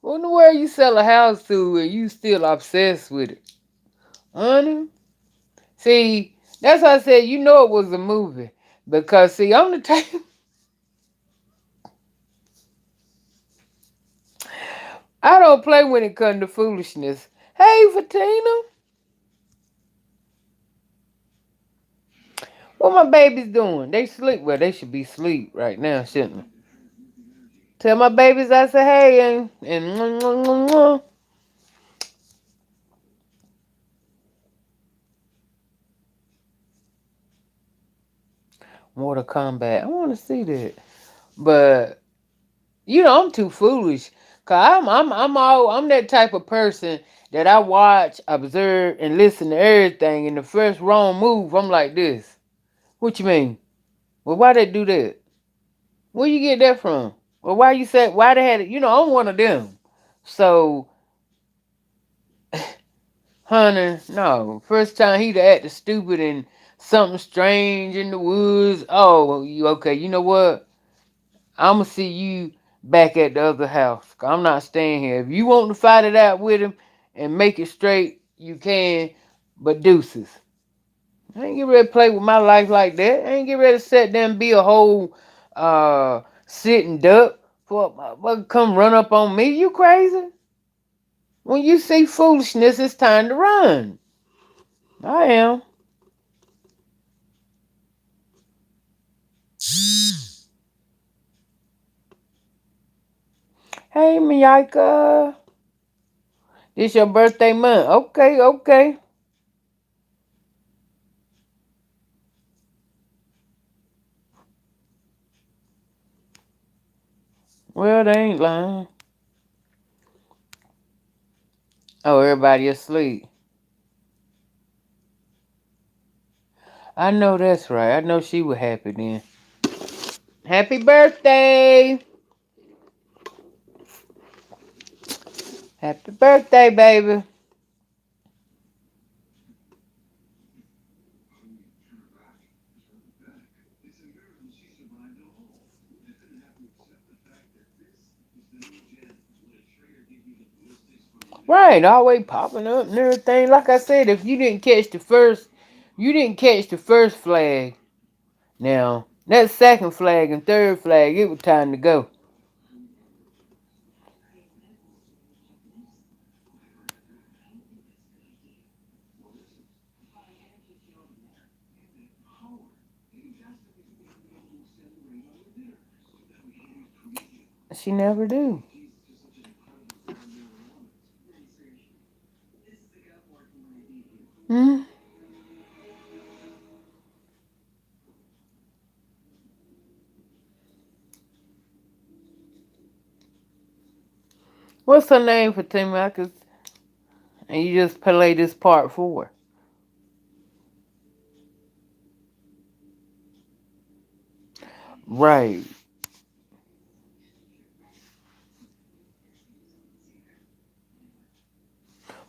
Speaker 1: What in the world you sell a house to and you still obsessed with it, honey? See, that's why I said you know it was a movie because see, I'm the type. I don't play when it comes to foolishness. Hey, Fatina, what my babies doing? They sleep. Well, they should be asleep right now, shouldn't they? Tell my babies I say hey and mwah, mwah, mwah, mwah. Mortal Kombat. I want to see that, but you know I'm too foolish. Cause I'm that type of person that I watch, observe, and listen to everything. And the first wrong move, I'm like this. What you mean? Well, why they do that? Where you get that from? Well, why you said why they had it? You know, I'm one of them. So, Hunter, no. First time he'd acted stupid and something strange in the woods. Oh, well, you okay? You know what? I'ma see you back at the other house. 'Cause I'm not staying here. If you want to fight it out with him and make it straight, you can. But deuces. I ain't get ready to play with my life like that. I ain't get ready to sit there and be a whole sitting duck for a motherfucker come run up on me. You crazy? When you see foolishness, it's time to run. I am. Hey, Miyaka. This your birthday month. Okay, okay. Well, they ain't lying. Oh, everybody asleep. I know that's right. I know she was happy then. Happy birthday. Happy birthday, baby. Right, always popping up and everything. Like I said, if you didn't catch the first flag. Now, that second flag and third flag, it was time to go. She never do. Hmm? What's her name for Tim Atkins? And you just play this part for her. Right.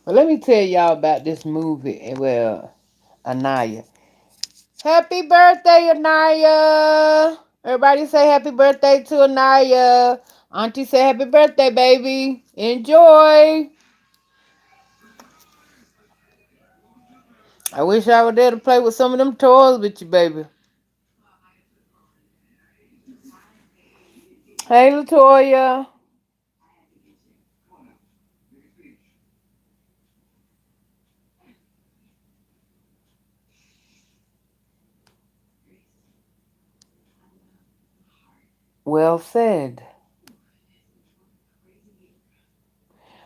Speaker 1: Well, let me tell y'all about this movie. Well, Anaya. Happy birthday, Anaya! Everybody say happy birthday to Anaya. Auntie say happy birthday, baby. Enjoy. I wish I were there to play with some of them toys with you, baby. Hey, Latoya. Well said.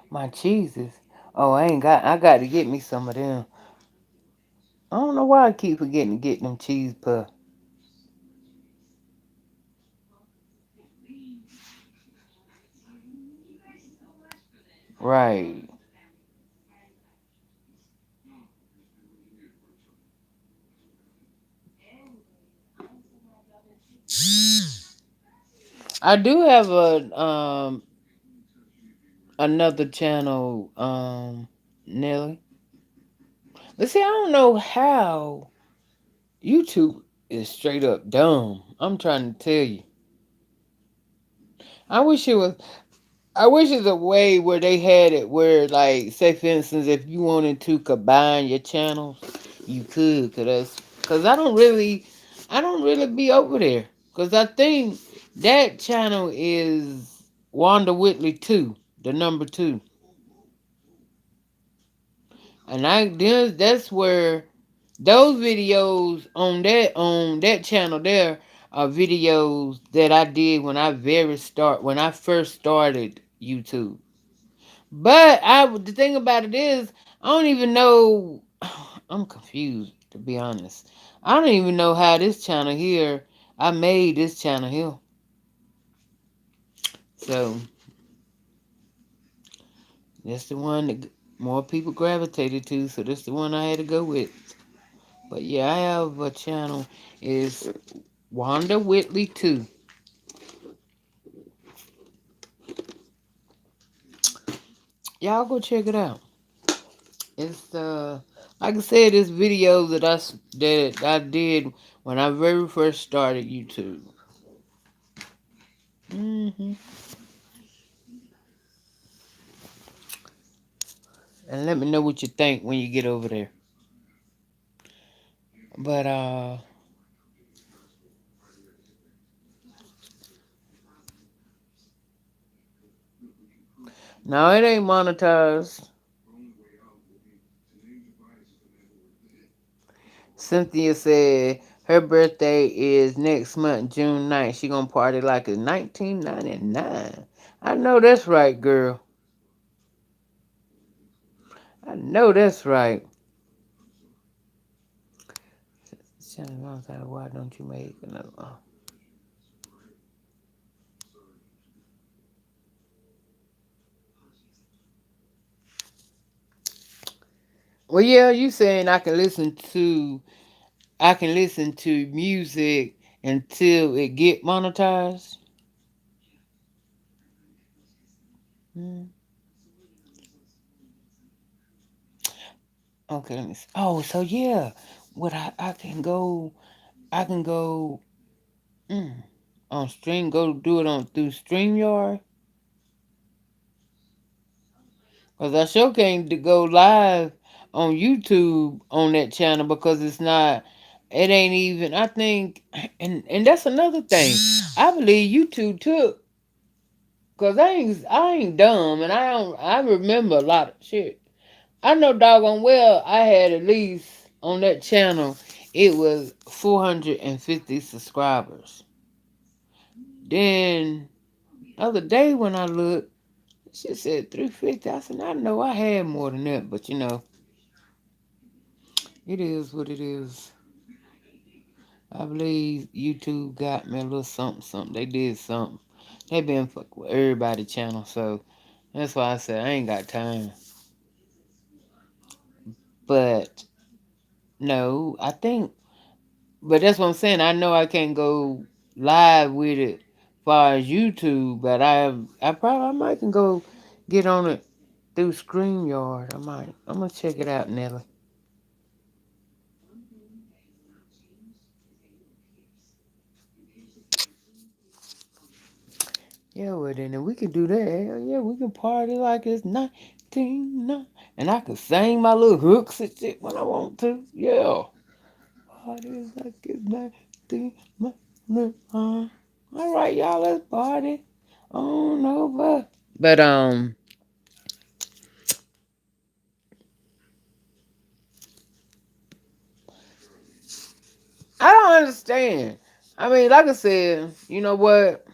Speaker 1: My cheeses. Oh, I got to get me some of them. I don't know why I keep forgetting to get them cheese puffs. Right. I do have another channel, Nelly. But see, I don't know how YouTube is straight up dumb. I'm trying to tell you. I wish it was. I wish there's a way where they had it where, like, say for instance, if you wanted to combine your channels, you could. Cause I don't really be over there. Cause I think that channel is Wanda Whitley two, the number two, and that's where those videos on that channel there are videos that I did when I first started YouTube. But the thing about it is, I don't even know. I'm confused, to be honest. I don't even know how this channel here. I made this channel here, so that's the one that more people gravitated to. So that's the one I had to go with. But yeah, I have a channel. Is Wanda Whitley 2. Y'all go check it out. It's like I said, it's videos that I did when I very first started YouTube. hmm And let me know what you think when you get over there. But no, it ain't monetized. Cynthia said her birthday is next month, June 9th. She gonna party like it's 1999. I know that's right, girl. I know that's right. Why don't you make another one? Well, yeah, you saying I can listen to music until it get monetized. Hmm. Okay, let me see. Oh, so yeah, what I can go mm, on stream, go do it on through StreamYard. Cause I sure can't go live on YouTube on that channel because it's not. It ain't even. I think, and that's another thing. I believe YouTube took. Cause I ain't dumb, and I don't. I remember a lot of shit. I know doggone well I had at least on that channel. It was 450 subscribers. Then other day when I looked, she said 350. I said I know I had more than that, but it is what it is. I believe YouTube got me a little something, something. They did something. They been fucking with everybody channel, so that's why I said I ain't got time. But no, I think. But that's what I'm saying. I know I can't go live with it, as far as YouTube. But I might can go get on it through StreamYard. I might. I'm gonna check it out, Nelly. Yeah, well then we can do that. Hell yeah, we can party like it's 19, and I can sing my little hooks and shit when I want to. Yeah, party like it's 19. All right, y'all, let's party on over. But I don't understand. I mean, like I said, you know what?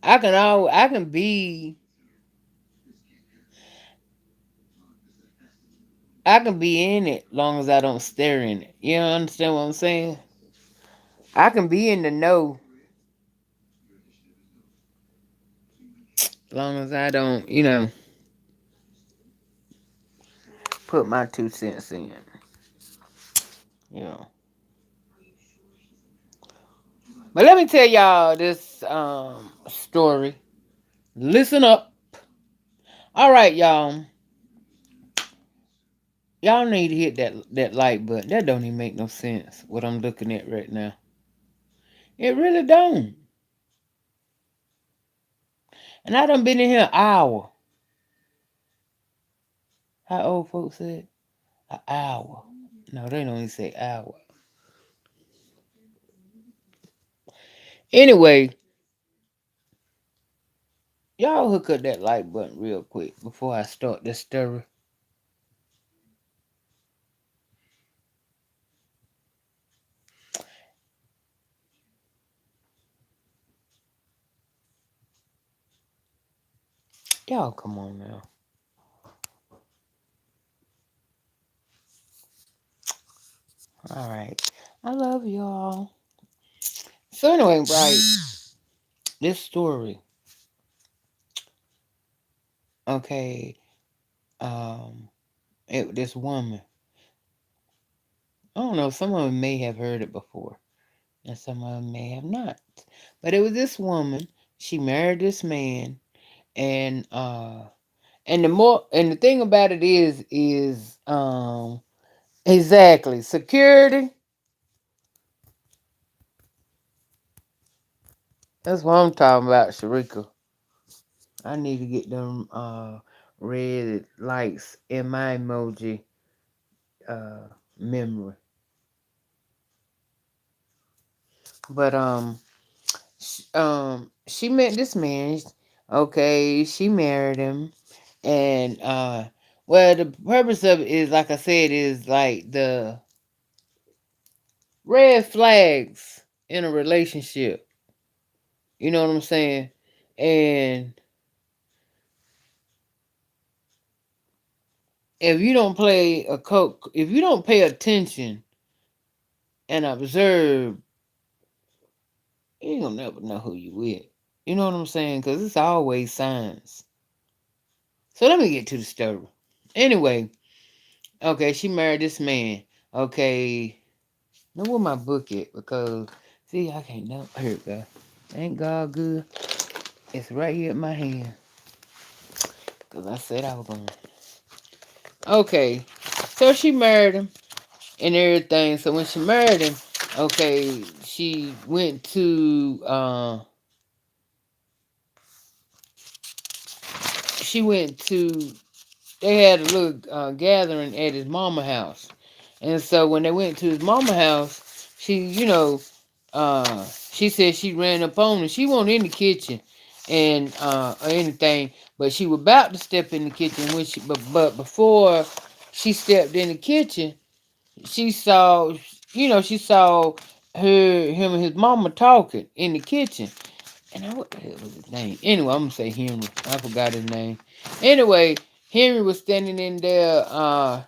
Speaker 1: I can be in it long as I don't stare in it. You understand what I'm saying? I can be in the know long as I don't, put my 2 cents in. You know. But let me tell y'all this story. Listen up. All right, y'all. Y'all need to hit that like button. That don't even make no sense. What I'm looking at right now. It really don't. And I done been in here an hour. How old folks said? An hour. No, they don't even say hour. Anyway, y'all hook up that like button real quick before I start this story. Y'all come on now. All right. I love y'all. So anyway, right, this story, okay, um, this woman. I don't know, some of them may have heard it before, and some of them may have not. But it was this woman. She married this man, and the thing about it is exactly security. That's what I'm talking about, Sharika. I need to get them red lights in my emoji uh memory. But she met this man. Okay, she married him, and well, the purpose of it is, like I said, is like the red flags in a relationship. You know what I'm saying? And if you don't pay attention and observe, you ain't gonna never know who you with. You know what I'm saying? Because it's always signs. So let me get to the story. Anyway, okay, she married this man. Okay, know where my book at? Because see, I can't know. Here it go. Ain't God good? It's right here in my hand. Because I said I was gonna. Okay, so she married him and everything. So when she married him, okay, she went to they had a little gathering at his mama house. And so when they went to his mama house, she said she ran up on him. She wasn't in the kitchen and or anything, but she was about to step in the kitchen when but before she stepped in the kitchen, she saw she saw him and his mama talking in the kitchen. And what the hell was his name? Anyway, I'm gonna say Henry. I forgot his name. Anyway, Henry was standing in there. Uh,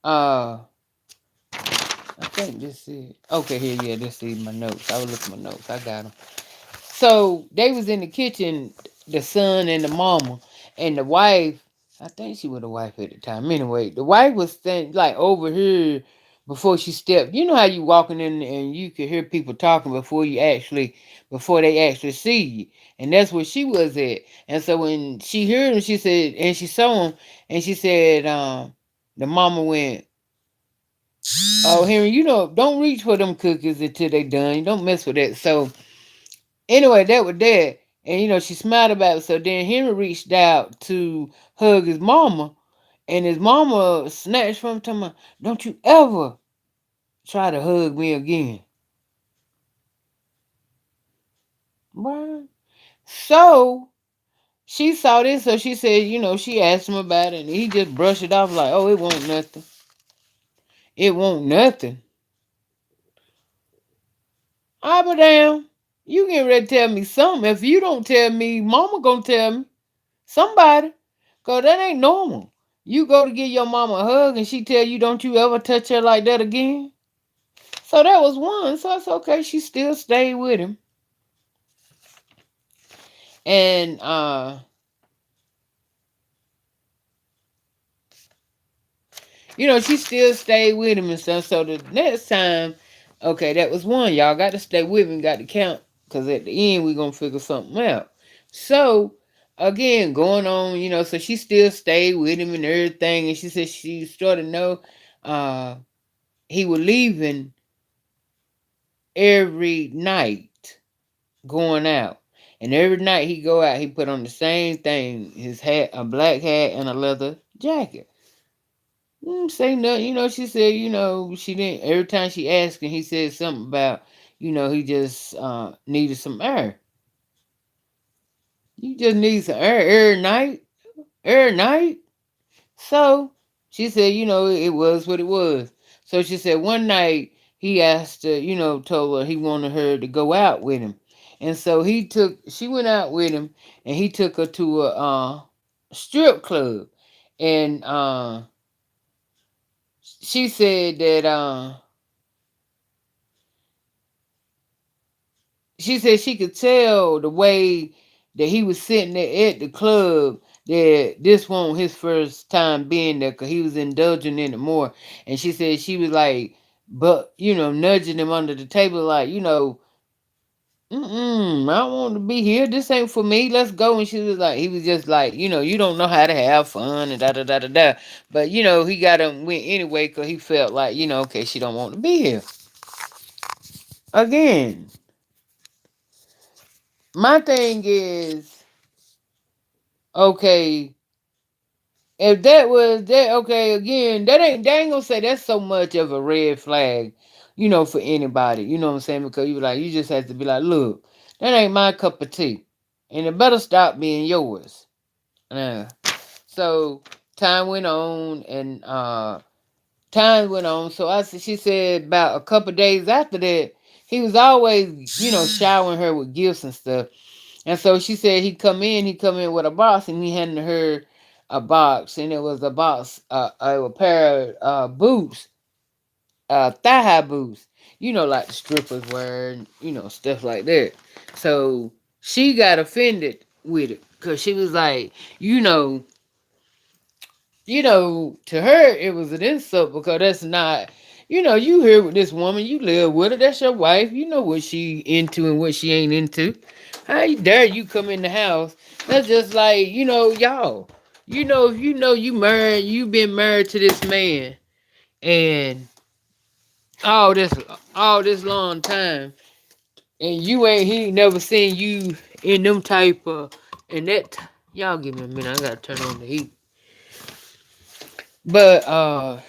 Speaker 1: I think this is okay. Here, yeah, this is my notes. I was looking at my notes. I got them. So they was in the kitchen, the son and the mama, and the wife. I think she was the wife at the time. Anyway, the wife was standing like over here before she stepped. You know how you walking in and you can hear people talking before they actually see you, and that's where she was at. And so when she heard him, she said, and she saw him, and she said, the mama went, "Oh, Henry, don't reach for them cookies until they done. You don't mess with that." So anyway, that was that. And she smiled about it. So then Henry reached out to hug his mama. And his mama snatched from him, talking about, "Don't you ever try to hug me again." Right? So she saw this, so she said, she asked him about it, and he just brushed it off like, "Oh, it won't nothing. It won't nothing." I but damn, you getting ready to tell me something. If you don't tell me, mama gonna tell me. Somebody. Cause that ain't normal. You go to give your mama a hug and she tell you don't you ever touch her like that again. So that was one. So it's okay. She still stayed with him. And she still stayed with him and stuff. So the next time, okay, that was one. Y'all got to stay with me, got to count. Cause at the end we gonna figure something out. So again, going on, so she still stayed with him and everything. And she said she started to know uh he was leaving every night going out. And every night he go out, he put on the same thing, his hat, a black hat and a leather jacket. Say nothing, she said, she didn't every time she asked him, he said something about, he just needed some air. You just need some air every night. Every night. So she said, it was what it was. So she said one night he asked her, told her he wanted her to go out with him. And so she went out with him and he took her to a strip club. And she said that she said she could tell the way that he was sitting there at the club that this won't his first time being there because he was indulging in it more. And she said she was like, but nudging him under the table, like, I don't want to be here. This ain't for me. Let's go. And she was like, he was just like, you don't know how to have fun and da da da da da. But he got him went anyway because he felt like, okay, she don't want to be here. Again, my thing is, okay, if that was that, okay, again, they ain't gonna say that's so much of a red flag, for anybody. You know what I'm saying? Because you just have to be like, look, that ain't my cup of tea, and it better stop being yours. Uh, so time went on, and time went on. So she said about a couple days after that, he was always, showering her with gifts and stuff. And so she said he come in with a box, and he handed her a box, and it was a box, a pair of boots, thigh high boots, like the strippers wear, and, stuff like that. So she got offended with it because she was like, you know, to her it was an insult because that's not, you here with this woman, you live with her, that's your wife, you know what she into and what she ain't into. How you dare you come in the house? That's just like, y'all. If you married, you been married to this man and all this all this long time and he ain't never seen you in them type of and that y'all give me a minute, I gotta turn on the heat. But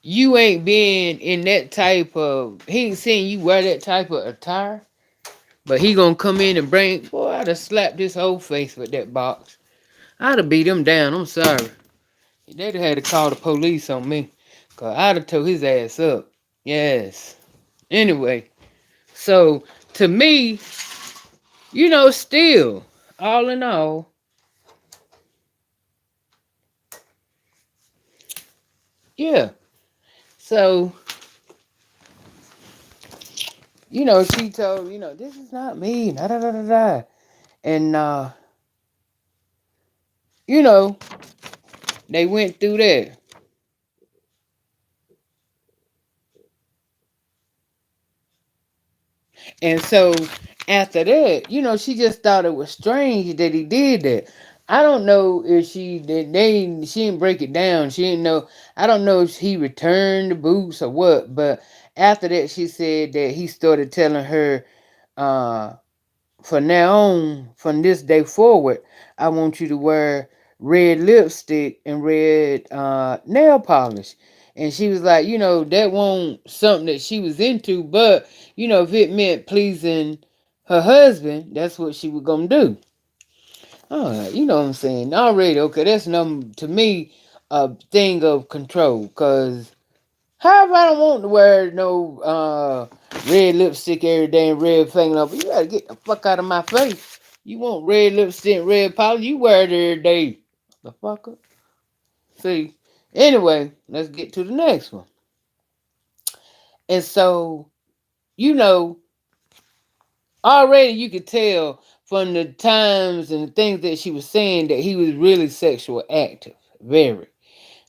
Speaker 1: you ain't been in that type of he ain't seen you wear that type of attire, but he gonna come in and bring, boy, I'd have slapped his whole face with that box. I'd have beat him down. I'm sorry. They'd have had to call the police on me. Cause I'd have tore his ass up. Yes. Anyway, so to me, still, all in all, yeah. So, she told, this is not me. Da da da da da. And you know, they went through that. And so after that, she just thought it was strange that he did that. I don't know if she didn't break it down. She didn't know. I don't know if he returned the boots or what. But after that, she said that he started telling her, uh, from now on, from this day forward, I want you to wear red lipstick and red nail polish. And she was like, that won't something that she was into, but if it meant pleasing her husband, that's what she was gonna do. All right, you know what I'm saying? Already, okay, that's to me a thing of control. Cause how if I don't want to wear no red lipstick every day and red fingernail, but you gotta get the fuck out of my face. You want red lipstick and red polish, you wear it every day. The fucker. See. Anyway, let's get to the next one. And so, you know, already you could tell from the times and the things that she was saying that he was really sexual active. Very.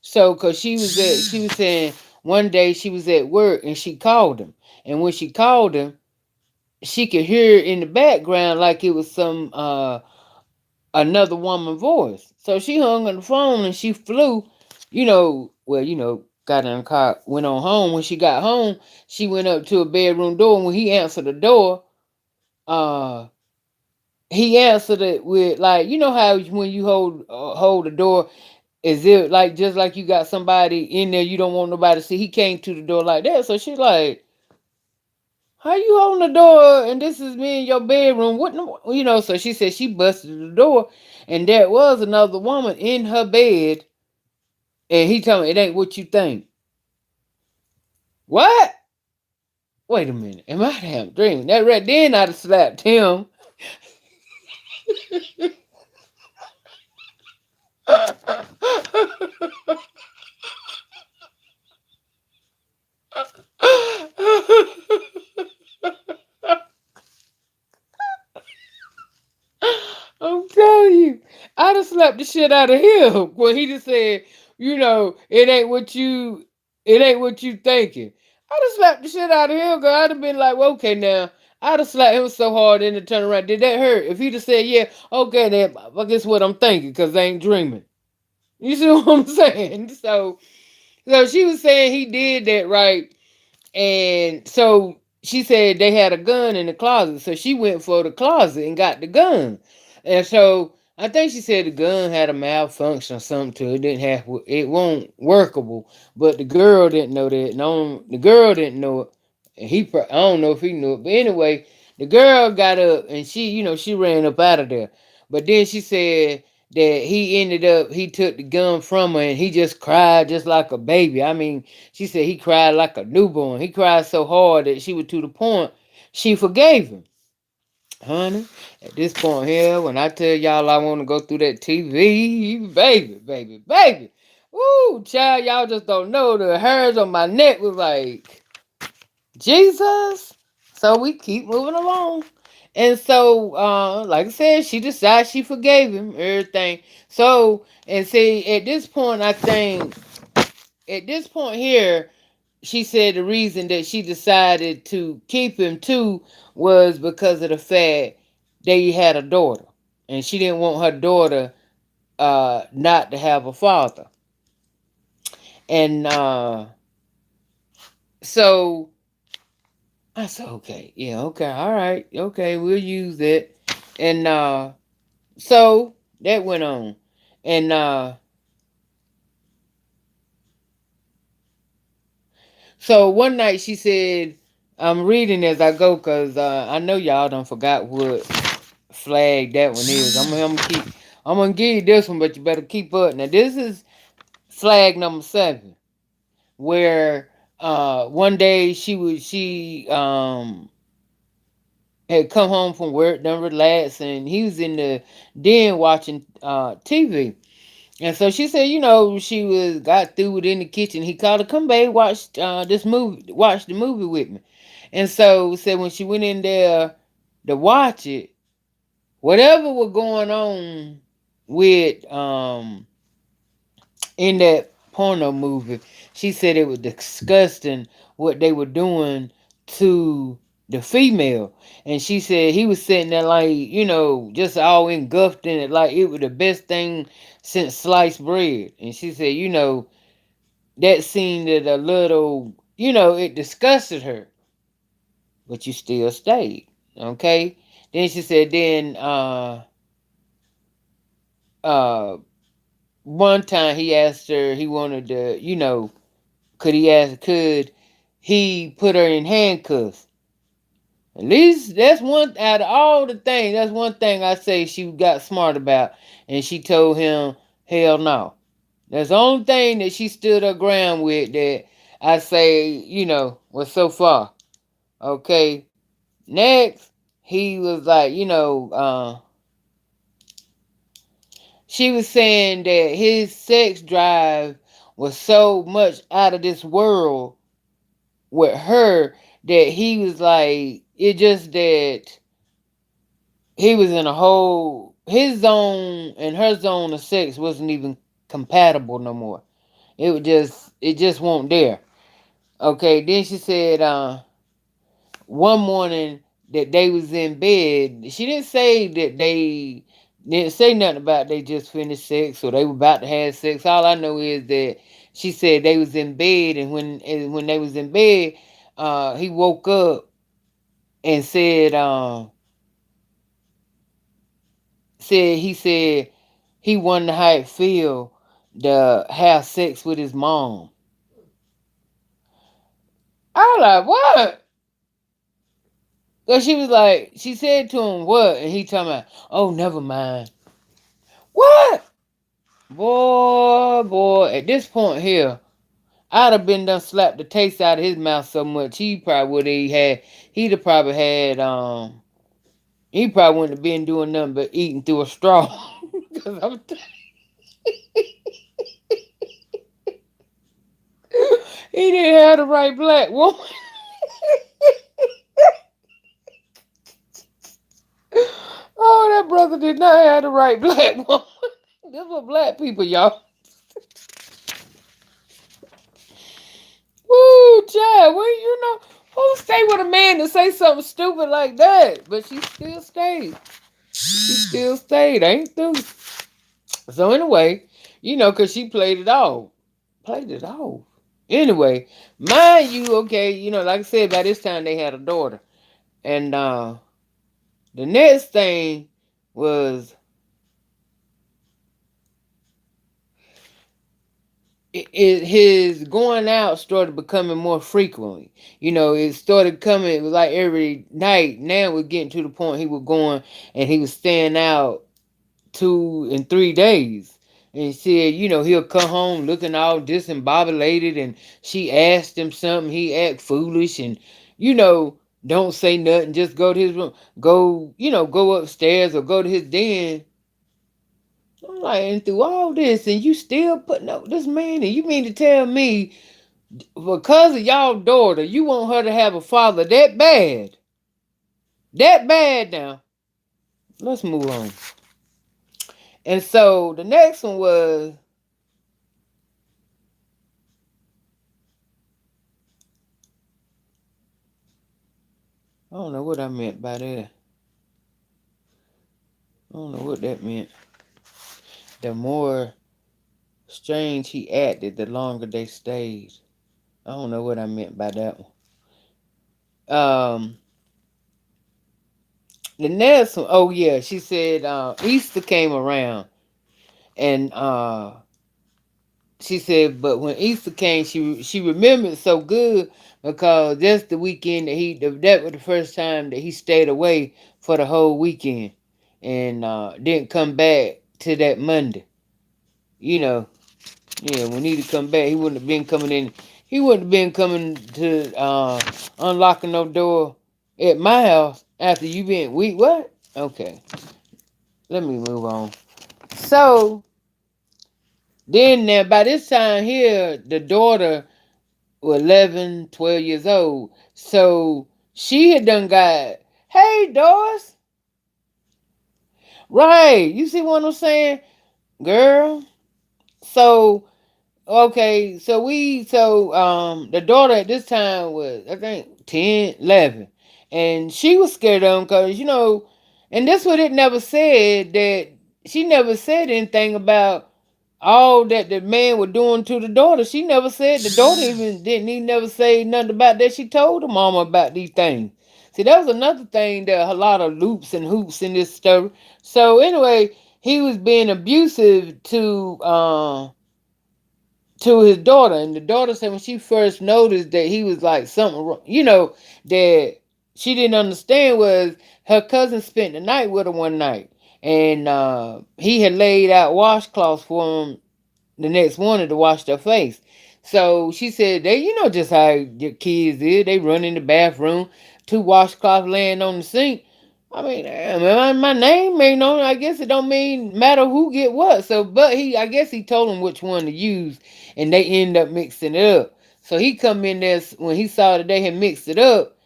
Speaker 1: So, cause she was saying one day she was at work and she called him. And when she called him, she could hear in the background like it was some another woman voice. So she hung on the phone and she flew, got in the car, went on home. When she got home, she went up to a bedroom door, and when he answered the door, uh he answered it with, like, how when you hold the door, is it like just like you got somebody in there you don't want nobody to see? He came to the door like that. So she's like, how you holding the door and this is me in your bedroom? What so she said she busted the door and there was another woman in her bed, and he told me it ain't what you think. What? Wait a minute. Am I damn dreaming? That right then I'd have slapped him. I'm telling you, I'd
Speaker 2: slapped the shit out of him when he just said, it ain't what you thinking. I'd have slapped the shit out of him, cause I'd have been like, well, okay, now I'd have slapped him so hard in the turn around. Did that hurt? If he'd have said, yeah, okay, then I guess what I'm thinking, cause they ain't dreaming. You see what I'm saying? So she was saying he did that right, and so she said they had a gun in the closet. So she went for the closet and got the gun. And so I think she said the gun had a malfunction or something to it. It didn't have it won't workable. But the girl didn't know that. No, the girl didn't know it. And I don't know if he knew it. But anyway, the girl got up and she ran up out of there. But then she said that he took the gun from her and he just cried just like a baby. I mean, she said he cried like a newborn. He cried so hard that she was to the point she forgave him. Honey, at this point here, when I tell y'all I want to go through that TV, baby, baby, baby. Woo, child, y'all just don't know the hairs on my neck was like, Jesus. So we keep moving along. And so, like I said, she decided she forgave him, everything. So, and see, at this point here, she said the reason that she decided to keep him too was because of the fact that he had a daughter. And she didn't want her daughter not to have a father. And so I said, okay, yeah, okay, all right, okay, we'll use that. And so that went on. And so one night she said, I'm reading as I go because I know y'all done forgot what flag that one is. I'm gonna give you this one, but you better keep up. Now this is flag number 7, where one day she had come home from work, done relaxed, and he was in the den watching TV. And so she said, she was got through it in the kitchen. He called her, come babe, watch the movie with me. And so said when she went in there to watch it, whatever was going on with in that porno movie, she said it was disgusting what they were doing to the female. And she said he was sitting there like, just all engulfed in it, like it was the best thing since sliced bread. And she said, that seemed it a little, it disgusted her, but you still stayed. Okay. Then she said, uh one time he asked her, he wanted to, could he put her in handcuffs? At least that's one out of all the things, that's one thing I say she got smart about. And she told him, hell no. That's the only thing that she stood her ground with that I say, was so far. Okay. Next, he was like, she was saying that his sex drive was so much out of this world with her that he was like, it just that he was in a whole, his zone and her zone of sex wasn't even compatible no more. It just won't there. Okay, then she said, one morning that they was in bed. She didn't say that they didn't say nothing about they just finished sex or they were about to have sex. All I know is that she said they was in bed, and when they was in bed, he woke up and said he wondered how it feel to have sex with his mom. I was like, what? Cause she was like, she said to him, what? And he talking about, oh, never mind. What? Boy, at this point here, I'd have been done slapped the taste out of his mouth so much he'd have probably had he probably wouldn't have been doing nothing but eating through a straw. Cause he didn't have the right black woman. Oh, that brother did not have the right black woman. This what black people, y'all. Woo, child. Well, who stay with a man to say something stupid like that? But she still stayed. She still stayed. Ain't through. So anyway, cause she played it off. Played it off. Anyway, mind you, okay, like I said, by this time they had a daughter. And the next thing was his going out started becoming more frequently. It started coming. It was like every night. Now we're getting to the point he was going and he was staying out 2 and 3 days. And he said, he'll come home looking all discombobulated, and she asked him something. He act foolish, and you know, don't say nothing. Just go to his room. Go upstairs or go to his den. I'm like, and through all this, and you still putting up with this man, and you mean to tell me because of y'all daughter, you want her to have a father that bad? That bad now. Let's move on. And so the next one was, I don't know what I meant by that. I don't know what that meant. The more strange he acted, the longer they stayed. I don't know what I meant by that one. The next one, oh yeah, she said Easter came around, and she said, but when Easter came, she remembered so good because that's the weekend that was the first time that he stayed away for the whole weekend, and didn't come back to that Monday. You know, yeah, when he'd come back, he wouldn't have been coming in. He wouldn't have been coming to unlocking no door at my house after you been weak. What? Okay, let me move on. So then, now by this time here, the daughter was 11, 12 years old. So she had done got, hey, Doris. Right. You see what I'm saying? Girl. So, okay. The daughter at this time was, I think, 10, 11. And she was scared of him because, and this what it never said that she never said anything about all that the man was doing to the daughter. She never said the daughter even didn't even never say nothing about that. She told the mama about these things. See, that was another thing that a lot of loops and hoops in this story. So anyway, he was being abusive to his daughter, and the daughter said when she first noticed that he was like something wrong, that she didn't understand was her cousin spent the night with her one night, and he had laid out washcloths for him the next morning to wash their face. So she said they, just how your kids is. They run in the bathroom, two washcloths laying on the sink. I mean, damn, my name ain't on. I guess it don't mean matter who get what. So, but I guess he told them which one to use, and they end up mixing it up. So he come in there when he saw that they had mixed it up.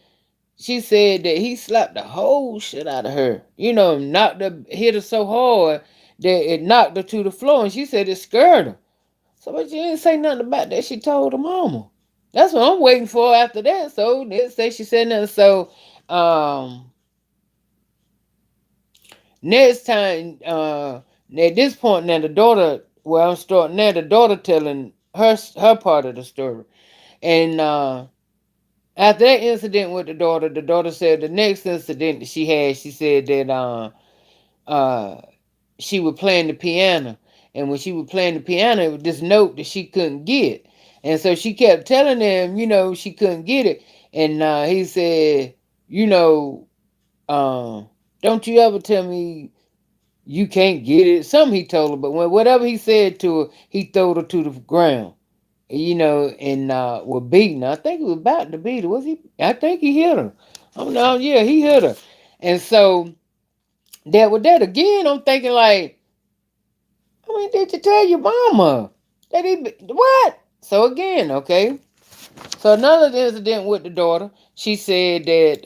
Speaker 2: She said that he slapped the whole shit out of her. Hit her so hard that it knocked her to the floor, and she said it scared her. So, but you didn't say nothing about that. She told her mama. That's what I'm waiting for after that. So, didn't say she said nothing. So, next time, at this point now, the daughter, well, I'm starting now, the daughter telling her part of the story. And after that incident with the daughter said the next incident that she had, she said that she was playing the piano. And when she was playing the piano, it was this note that she couldn't get. And so she kept telling him, she couldn't get it. And he said, you know, don't you ever tell me you can't get it. Something he told her, but whatever he said to her, he threw her to the ground. And was beating her. I think he was about to beat her. Was he? I think he hit her. Oh no, yeah, he hit her. And so that with that again, I'm thinking like, I mean, did you tell your mama that what? So again, okay. So another incident with the daughter, she said that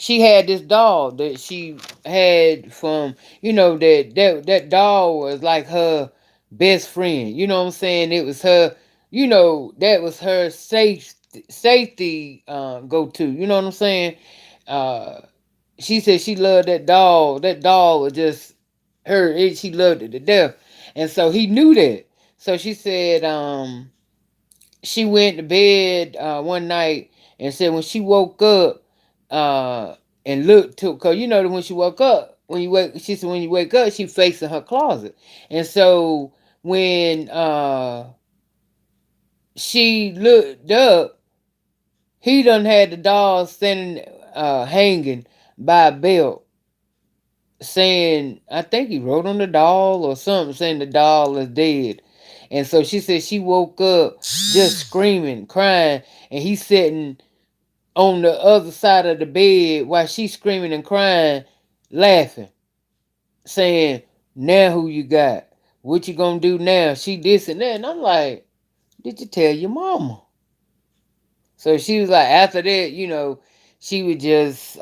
Speaker 2: she had this doll that she had from, that doll was like her best friend. You know what I'm saying? It was her, that was her safety go to. You know what I'm saying? Uh, she said she loved that doll. That doll was just she loved it to death. And so he knew that. So she said, she went to bed one night and said when she woke up and looked to, because that when she woke up, she said when you wake up, she facing her closet. And so when she looked up, he done had the doll standing hanging by a belt, saying, I think he wrote on the doll or something, saying the doll is dead. And so she said she woke up just screaming, crying, and he's sitting on the other side of the bed while she's screaming and crying, laughing, saying, now who you got? What you gonna do now? She this and that. And I'm like, did you tell your mama? So she was like, after that, she would just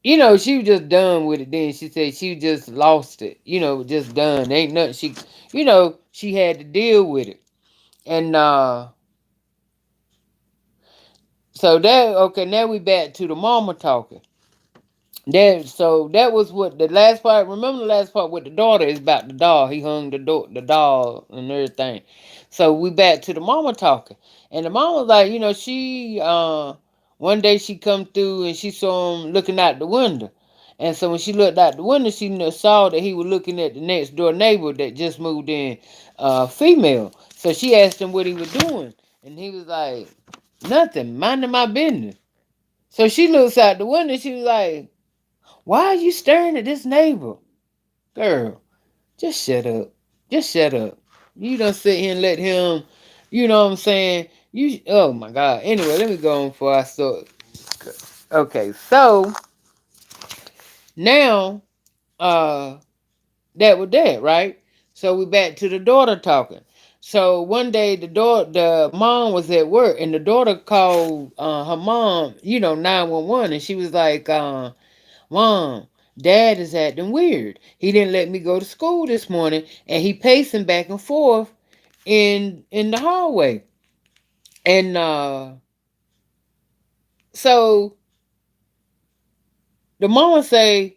Speaker 2: she was just done with it then. She said she just lost it, just done. Ain't nothing she had to deal with it. And so that, okay, now we back to the mama talking. That was what the last part. Remember the last part with the daughter is about the doll. He hung the doll and everything. So we back to the mama talking, and the mama was like, she one day she come through and she saw him looking out the window, and so when she looked out the window, she saw that he was looking at the next door neighbor that just moved in, female. So she asked him what he was doing, and he was like, nothing, minding my business. So she looks out the window. She was like, why are you staring at this neighbor? Girl, just shut up. Just shut up. You don't sit here and let him, you know what I'm saying? Oh my God. Anyway, let me go on before I start. Okay, so now, uh, that was that, right? So we back to the daughter talking. So one day the mom was at work and the daughter called her mom, 911, and she was like, Mom, Dad is acting weird. He didn't let me go to school this morning, and he pacing back and forth in the hallway. And so the mama say,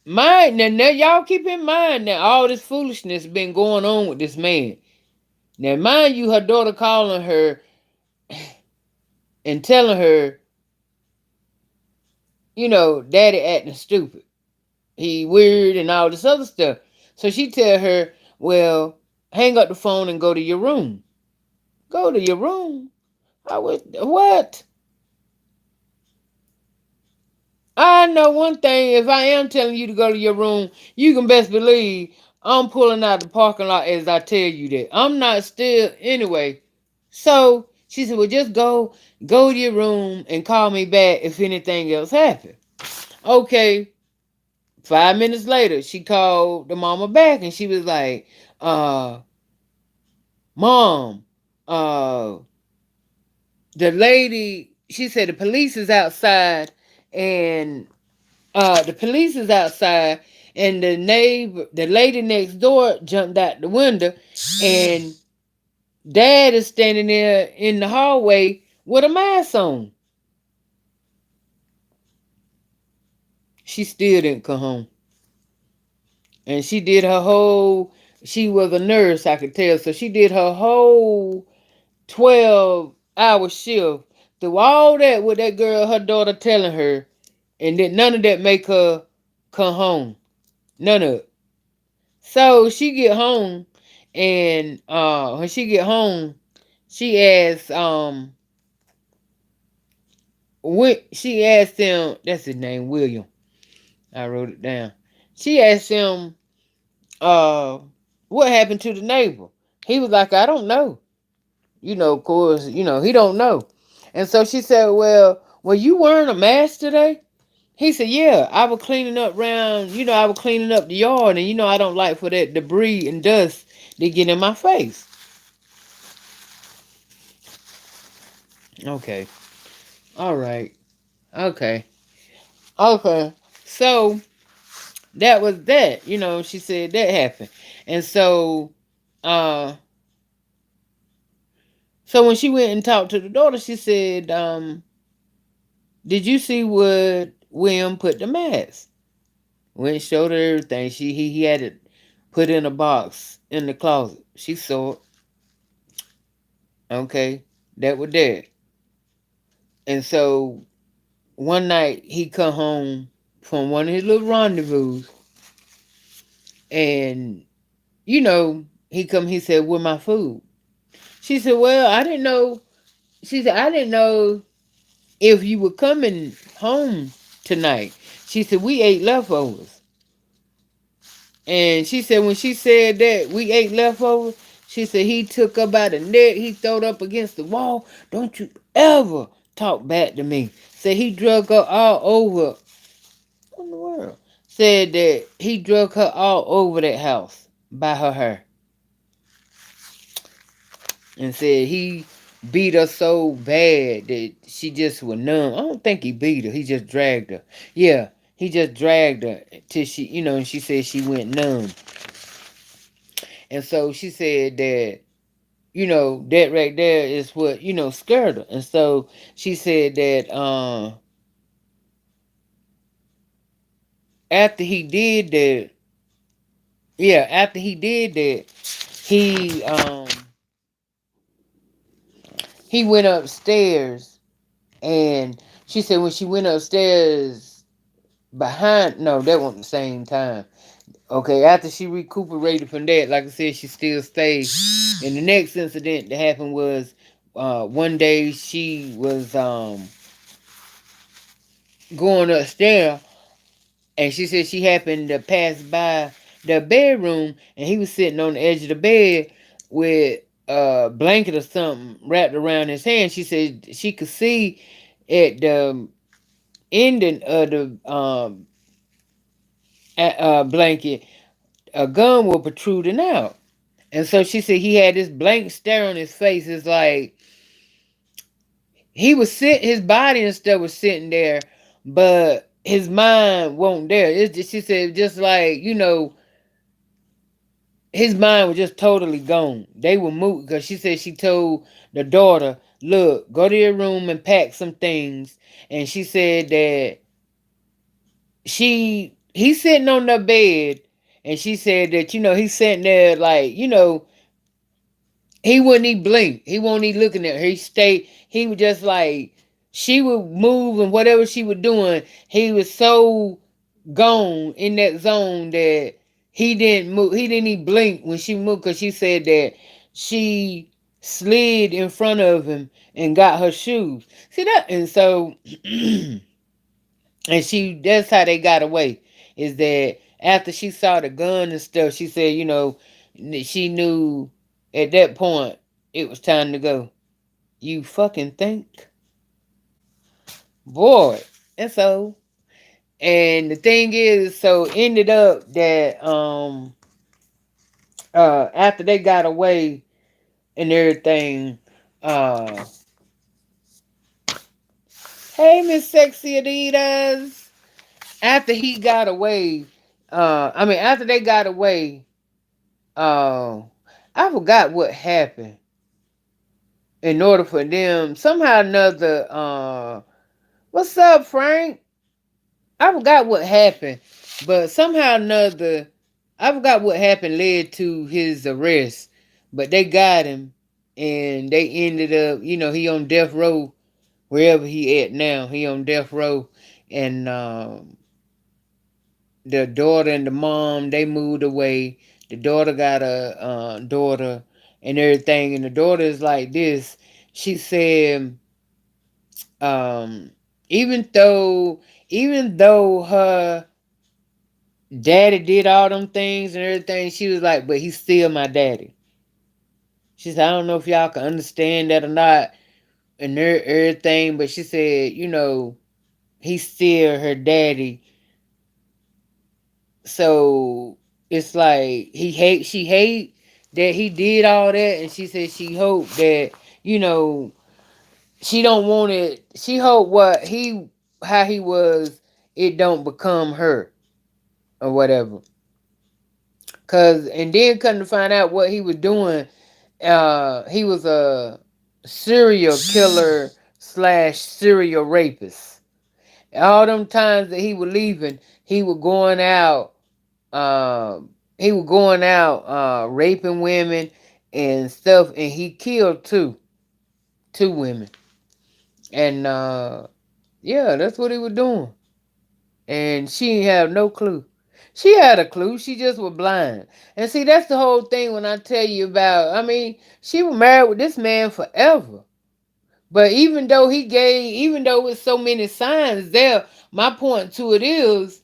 Speaker 2: mind now y'all keep in mind that all this foolishness been going on with this man. Now mind you, her daughter calling her and telling her, Daddy acting stupid. He weird and all this other stuff. So she tell her, well, hang up the phone and go to your room. Go to your room? I would, what? I know one thing. If I am telling you to go to your room, you can best believe I'm pulling out the parking lot as I tell you that. I'm not still, anyway. So she said, well, just go to your room and call me back if anything else happens. Okay. 5 minutes later, she called the mama back and she was like, Mom, uh, the lady, she said the police is outside, and the police is outside, and the lady next door jumped out the window, and Dad is standing there in the hallway with a mask on. She still didn't come home. And she did her whole, she was a nurse, I could tell, so she did her whole 12-hour shift through all that with that girl, her daughter telling her, and then none of that make her come home. None of it. So she get home, and when she get home, she asked she asked him, that's his name, William. I wrote it down. She asked him, uh, what happened to the neighbor? He was like, I don't know. Of course, he don't know. And so she said, well, were you wearing a mask today? He said, yeah, I was cleaning up around, I was cleaning up the yard, and I don't like for that debris and dust to get in my face. Okay. All right. Okay. Okay. So that was that. She said that happened. And uh so when she went and talked to the daughter, she said, did you see what William put the mask? Went and showed her everything. He had it put in a box in the closet. She saw it. Okay. That was that. And so one night he come home from one of his little rendezvous, and he said, "Where my food?" She said, "Well, I didn't know." She said, "I didn't know if you were coming home tonight." She said, "We ate leftovers." And she said when she said that we ate leftovers, she said he took her by the neck, he throwed up against the wall. "Don't you ever talk back to me." Said he drug her all over. What in the world? Said that he drug her all over that house by her hair. And said he beat her so bad that she just was numb. I don't think he beat her. He just dragged her. Yeah, he just dragged her till and she said she went numb. And so she said that, that right there is what, scared her. And so she said that after he did that, yeah, after he did that, he um he went upstairs. And she said when she went upstairs behind, no, that wasn't the same time. Okay, after she recuperated from that, like I said, she still stayed. And the next incident that happened was one day she was going upstairs, and she said she happened to pass by the bedroom, and he was sitting on the edge of the bed with a blanket or something wrapped around his hand. She said she could see at the ending of the blanket, a gun was protruding out. And so she said he had this blank stare on his face. It's like his body and stuff was sitting there, but his mind wasn't there. She said just like, his mind was just totally gone. They were moved because she said she told the daughter, "Look, go to your room and pack some things." And she said that he's sitting on the bed, and she said that he's sitting there like he wouldn't even blink. He won't even looking at her. He was just like, she would move and whatever she was doing, he was so gone in that zone that he didn't move. He didn't even blink when she moved, because she said that she slid in front of him and got her shoes. See that? And so and that's how they got away. Is that after she saw the gun and stuff, she said, she knew at that point it was time to go. You fucking think? Boy. And so, and the thing is, so ended up that after they got away and everything, uh hey Miss Sexy Adidas. After he got away, after they got away, uh I forgot what happened in order for them somehow or another. What's up, Frank? I forgot what happened, but somehow or another, I forgot what happened led to his arrest. But they got him, and they ended up, he on death row wherever he at now. He on death row, and the daughter and the mom, they moved away. The daughter got a daughter and everything, and the daughter is like this. She said, um, even though even though her daddy did all them things and everything, she was like, but he's still my daddy. She said, I don't know if y'all can understand that or not and everything, but she said, he's still her daddy. So it's like she hate that he did all that, and she said she hoped that, you know, she don't want it. She hope what he how he was, it don't become her or whatever. Cause and then come to find out what he was doing. He was a serial killer slash serial rapist. All them times that he was leaving, he was going out. He was going out raping women and stuff, and he killed two women. And yeah, that's what he was doing. And she ain't have no clue. She had a clue, she just was blind. And see, that's the whole thing when I tell you about, I mean, she was married with this man forever. But even though with so many signs there, my point to it is,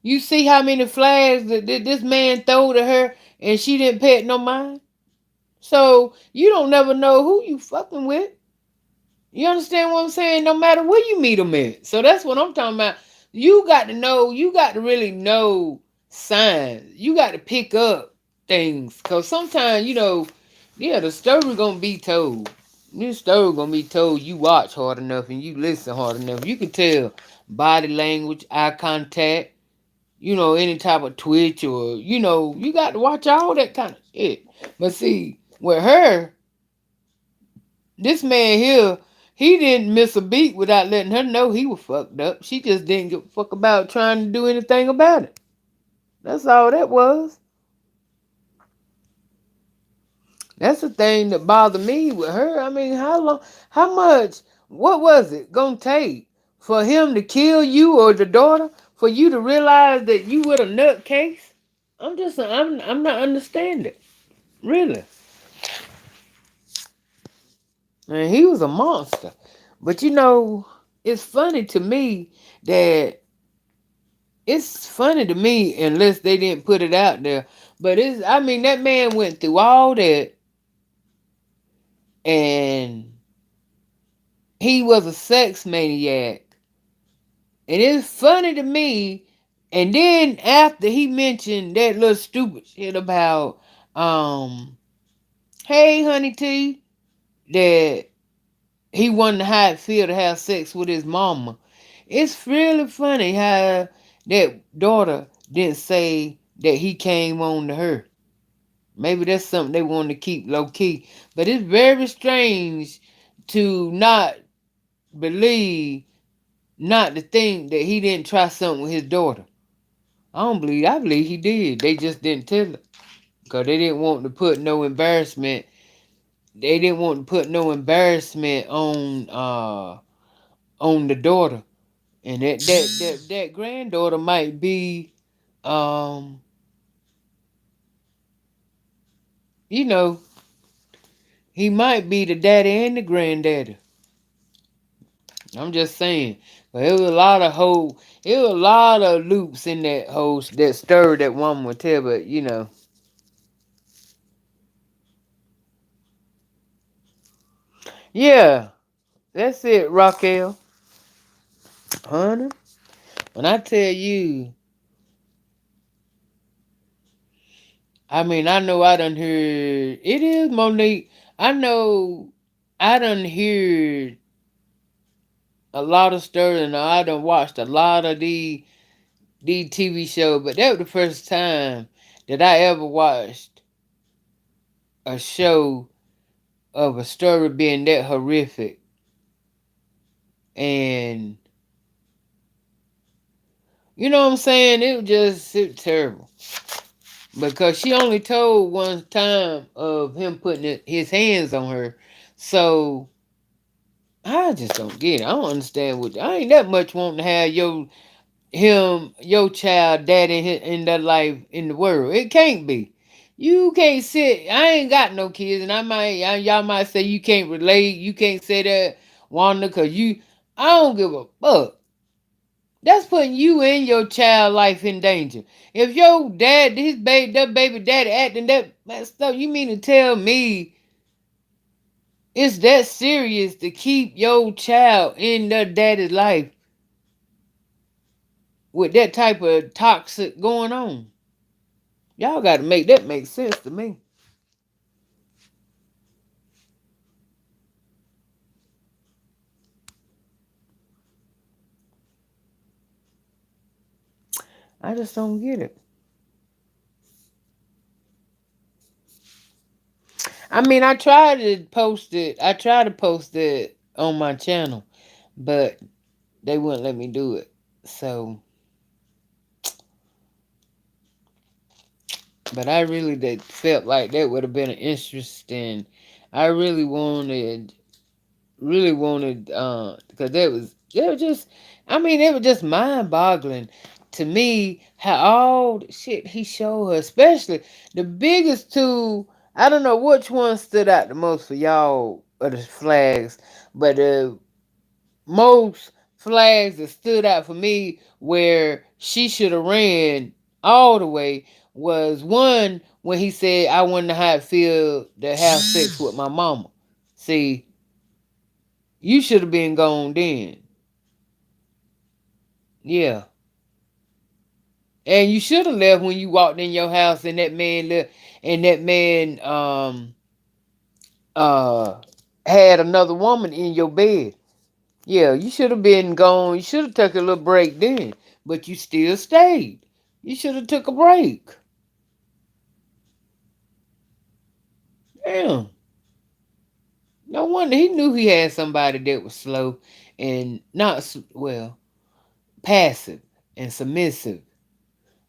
Speaker 2: you see how many flags that this man threw to her and she didn't pay it no mind? So you don't never know who you fucking with. You understand what I'm saying? No matter where you meet them at. So that's what I'm talking about. You got to know, you got to really know signs. You got to pick up things. Because sometimes, yeah, the story going to be told. This story going to be told. You watch hard enough and you listen hard enough. You can tell body language, eye contact, any type of twitch or, you got to watch all that kind of shit. But see, with her, this man here, he didn't miss a beat without letting her know he was fucked up. She just didn't give a fuck about trying to do anything about it. That's all that was. That's the thing that bothered me with her. I mean, how much, what was it gonna take for him to kill you or the daughter for you to realize that you with a nutcase? I'm not understanding. Really. And he was a monster. But it's funny to me that it's funny to me unless they didn't put it out there. But I mean, that man went through all that and he was a sex maniac. And it's funny to me. And then after he mentioned that little stupid shit about, hey, honey T, that he wanted how it feel to have sex with his mama. It's really funny how that daughter didn't say that he came on to her. Maybe that's something they wanted to keep low key. But it's very strange to not believe, not to think that he didn't try something with his daughter. I believe he did. They just didn't tell her. Because they didn't want to put no embarrassment. They didn't want to put no embarrassment on the daughter. And that granddaughter might be, um, you know, he might be the daddy and the granddaddy. I'm just saying. But it was a lot of loops in that whole that story that woman would tell. But yeah, that's it, Raquel, honey. When I tell you, I mean, I know I done heard it is Monique. I know I done heard a lot of stories, and I done watched a lot of the TV shows, but that was the first time that I ever watched a show of a story being that horrific. And you know what I'm saying? It was terrible. Because she only told one time of him putting his hands on her. So I just don't get it. I don't understand I ain't that much wanting to have your child dad in that life in the world. It can't be. You can't sit. I ain't got no kids, and y'all might say you can't relate. You can't say that, Wanda, cause you. I don't give a fuck. That's putting you and your child life in danger. If your dad, that baby daddy acting that stuff, you mean to tell me it's that serious to keep your child in their daddy's life with that type of toxic going on? Y'all got to make that make sense to me. I just don't get it. I mean, I tried to post it. I tried to post it on my channel, but they wouldn't let me do it. So, but I really did felt like that would have been an interesting. I really wanted, because it was just, I mean, it was just mind boggling to me how all the shit he showed her, especially the biggest two. I don't know which one stood out the most for y'all of the flags, but most flags that stood out for me where she should have ran all the way was one when he said, I wonder how it feel to have sex with my mama. See, you should have been gone then. Yeah. And you should have left when you walked in your house and that man left, and that man uh had another woman in your bed. Yeah, you should have been gone. You should have took a little break then. But you still stayed. You should have took a break. Damn. No wonder he knew he had somebody that was slow and not well, passive and submissive.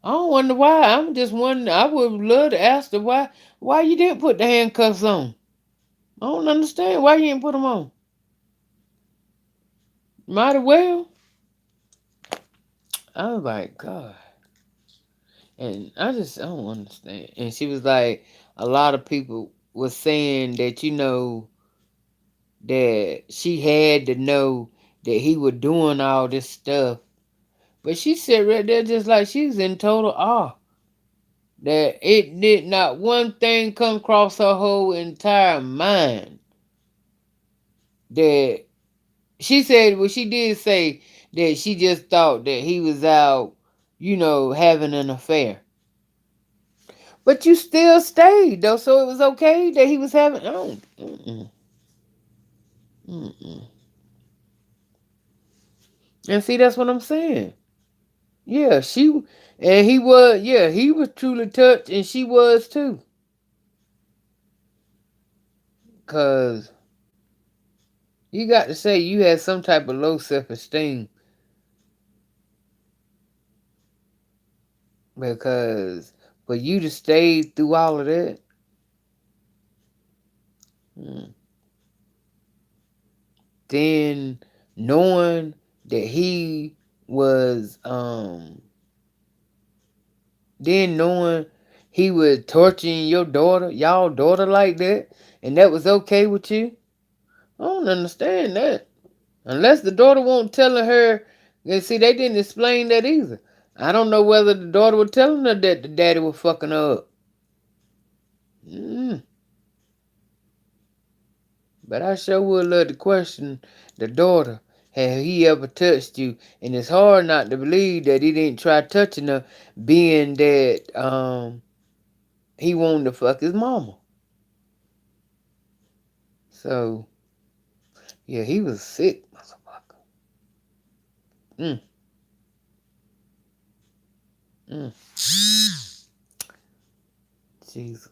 Speaker 2: I don't wonder why. I'm just wondering. I would love to ask her why you didn't put the handcuffs on. I don't understand why you didn't put them on. Might as well. I was like, God. And I don't understand. And she was like, a lot of people was saying that, that she had to know that he was doing all this stuff. But she said right there, just like she's in total awe. That it did not one thing come across her whole entire mind. That she said, well, she did say that she just thought that he was out, having an affair. But you still stayed though, so it was okay that he was having. Oh, mm-mm. And see, that's what I'm saying. Yeah, and he was. Yeah, he was truly touched, and she was too. Cause you got to say you had some type of low self-esteem, because for you to stay through all of that, mm, then knowing that he was then knowing he was torturing y'all daughter like that, and that was okay with you. I don't understand that. Unless the daughter won't telling her, and see, they didn't explain that either. I don't know whether the daughter was telling her that the daddy was fucking her up. Mm. But I sure would love to question the daughter. Have he ever touched you? And it's hard not to believe that he didn't try touching her, being that he wanted to fuck his mama. So yeah, he was sick, motherfucker. Mm, mm, Jesus.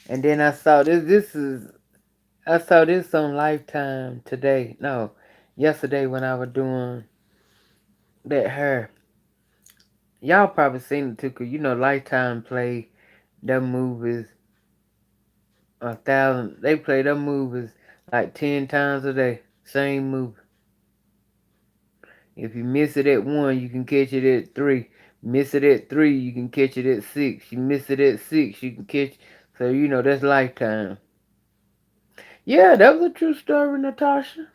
Speaker 2: And then I saw this. I saw this on Lifetime today. No, yesterday when I was doing that hair. Y'all probably seen it too, cause Lifetime play them movies 1,000. They play them movies like 10 times a day. Same movie. If you miss it at 1, you can catch it at 3. Miss it at 3, you can catch it at 6. You miss it at 6, you can catch. So that's Lifetime. Yeah, that was a true story, Natasha.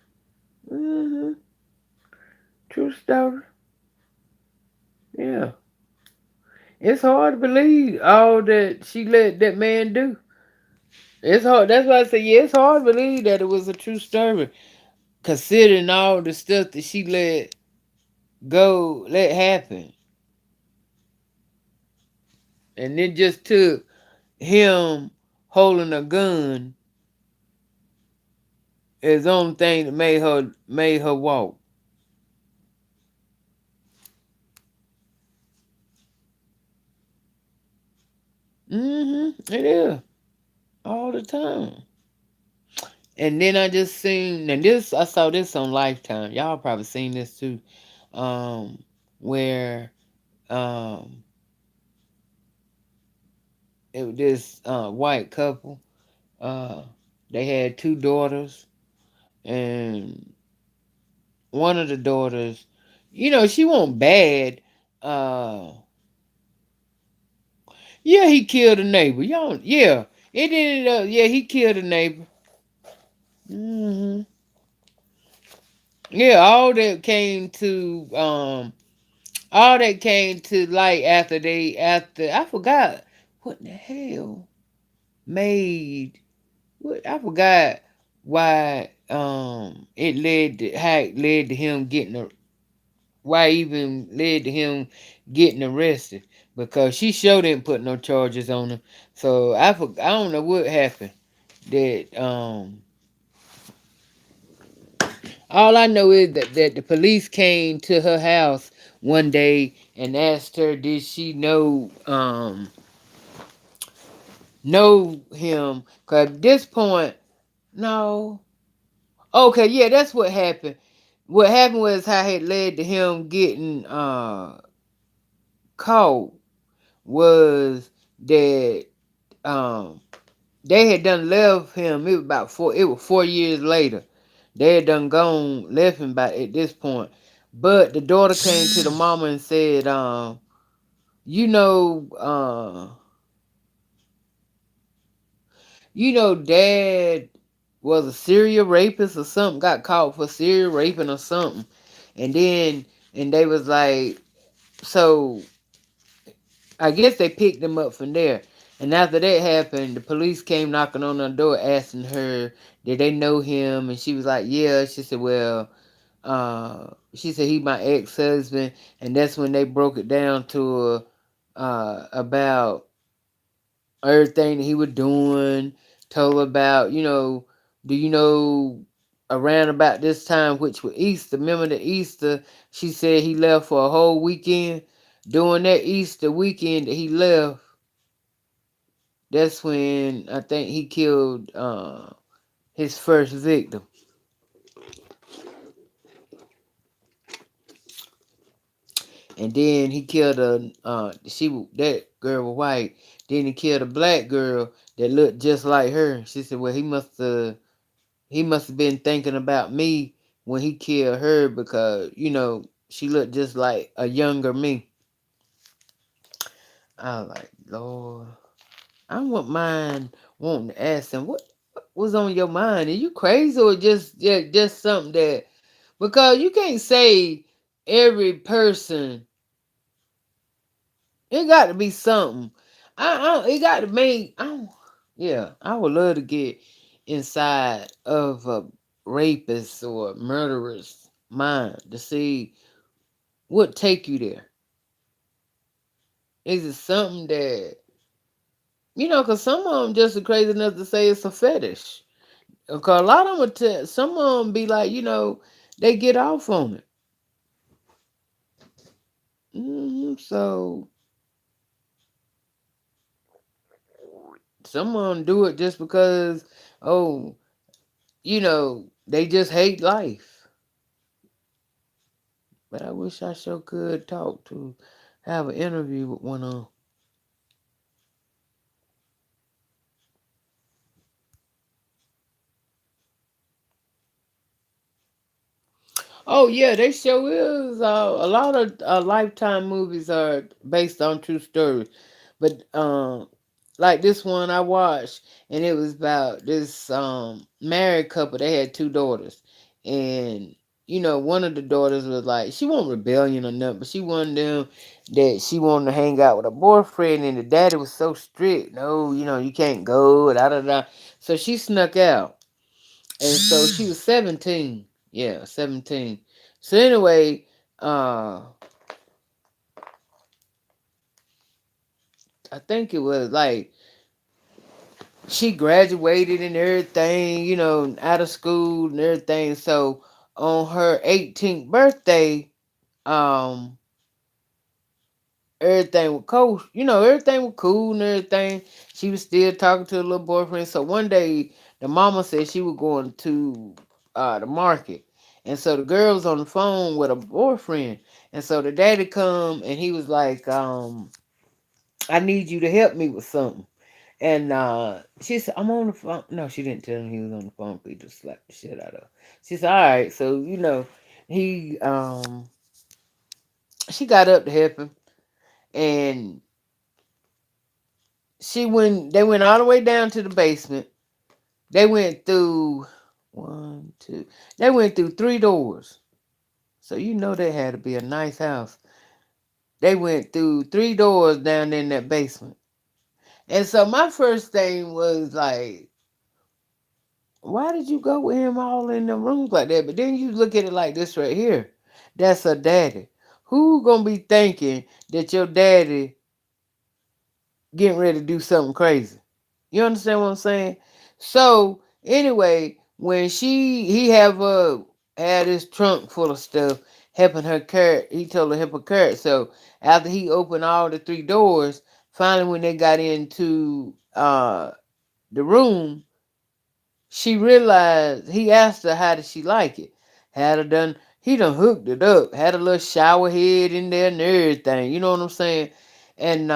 Speaker 2: Mm-hmm. True story. Yeah. It's hard to believe all that she let that man do. It's hard. That's why I say, yeah, it's hard to believe that it was a true story, considering all the stuff that she let happen. And it just took him holding a gun It's the only thing that made her walk. It is all the time. And then I just seen, and this I saw this on Lifetime. Y'all probably seen this too. Um, where um it was this white couple. Uh, they had two daughters, and one of the daughters, she wasn't bad. Uh, yeah, he killed a neighbor. Y'all, yeah, it ended up. Yeah, he killed a neighbor. hmm Yeah, all that came to light after I forgot what the hell made what I forgot why it led to how it led to him getting why even led to him getting arrested, because she sure didn't put no charges on him. So I don't know what happened. That All I know is that the police came to her house one day and asked her did she know him. Cause at this point, no. Okay, yeah, that's what happened. What happened was how it led to him getting caught was that um they had done left him. It was 4 years later. They had done gone left him by at this point. But the daughter came to the mama and said, you know, dad was a serial rapist or something, got caught for serial raping or something. And then and they was like, so I guess they picked him up from there. And after that happened, the police came knocking on her door asking her, did they know him? And she was like, yeah. She said, well, she said he my ex-husband. And that's when they broke it down to her about everything that he was doing. Told her about, do you know around about this time, which was Easter, remember the Easter, she said he left for a whole weekend. During that Easter weekend that he left, that's when I think he killed his first victim. And then he killed that girl was white. Then he killed a black girl that looked just like her. She said, well, he must have been thinking about me when he killed her, because she looked just like a younger me. I was like, Lord, I wouldn't mind wanting to ask him what was on your mind. Are you crazy, or just something that, because you can't say every person. It got to be something. It got to be. Yeah, I would love to get inside of a rapist or murderer's mind to see what take you there. Is it something that Because some of them just are crazy enough to say it's a fetish. Because a lot of them, some of them be like, they get off on it. So some of them do it just because, oh, they just hate life. But I wish I sure could talk to, have an interview with one of them. Oh yeah, they sure is. A lot of Lifetime movies are based on true stories, but like this one I watched, and it was about this married couple. They had two daughters, and one of the daughters was like, she wasn't rebellion or nothing, but she wanted them that she wanted to hang out with a boyfriend, and the daddy was so strict. No, you can't go. Da da da. So she snuck out, and so she was 17. Yeah, 17. So anyway, I think it was like she graduated and everything, out of school and everything. So on her 18th birthday, um, everything was cool. Everything was cool and everything. She was still talking to her little boyfriend. So one day, the mama said she was going to the market. And so the girl was on the phone with a boyfriend. And so the daddy come and he was like, I need you to help me with something. And she said, I'm on the phone. No, she didn't tell him he was on the phone. He just slapped the shit out of her. She said, all right. So, he, she got up to help him. And they went all the way down to the basement. They went through one, two, they went through three doors. So, they had to be a nice house. They went through three doors down in that basement. And so my first thing was like, why did you go with him all in the rooms like that? But then you look at it like this right here. That's a daddy. Who gonna be thinking that your daddy getting ready to do something crazy? You understand what I'm saying? So anyway, when he had his trunk full of stuff, helping her carry. He told her to help her carry. So after he opened all the three doors, finally when they got into the room, she realized he asked her how did she like it. He done hooked it up, had a little shower head in there and everything. You know what I'm saying? And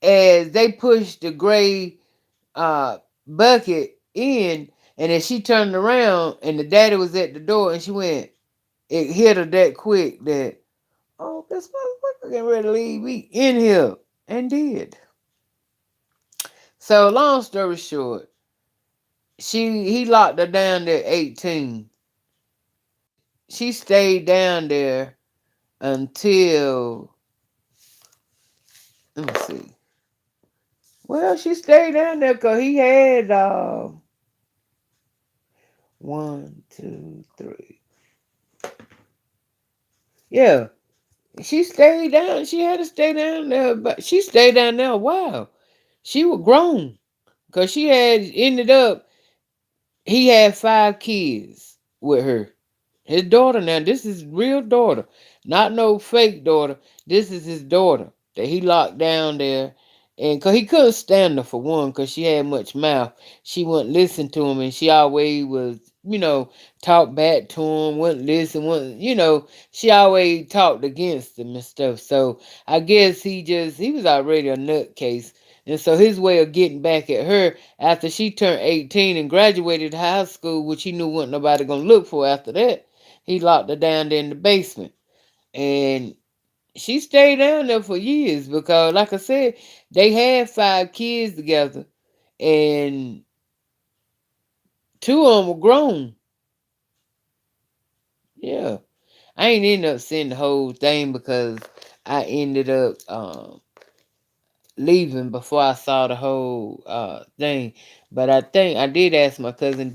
Speaker 2: as they pushed the gray bucket in, and then she turned around and the daddy was at the door, and she went, it hit her that quick that, oh, this motherfucker getting ready to leave me in here, and did. So long story short, he locked her down there at 18. She stayed down there until, let me see. Well, she stayed down there because he had one, two, three. Yeah, she stayed down. She had to stay down there, but she stayed down there a while. She was grown because she had ended up. He had 5 kids with her. His daughter now, this is real daughter, not no fake daughter. This is his daughter that he locked down there. And cause he couldn't stand her for one, cause she had much mouth. She wouldn't listen to him, and she always was, talk back to him, wouldn't listen, wouldn't, she always talked against him and stuff. So I guess he was already a nutcase. And so his way of getting back at her after she turned 18 and graduated high school, which he knew wasn't nobody gonna look for after that, he locked her down there in the basement. And she stayed down there for years because, like I said, they had 5 kids together and two of them were grown. Yeah. I ain't ended up seeing the whole thing because I ended up leaving before I saw the whole thing. But I think I did ask my cousin,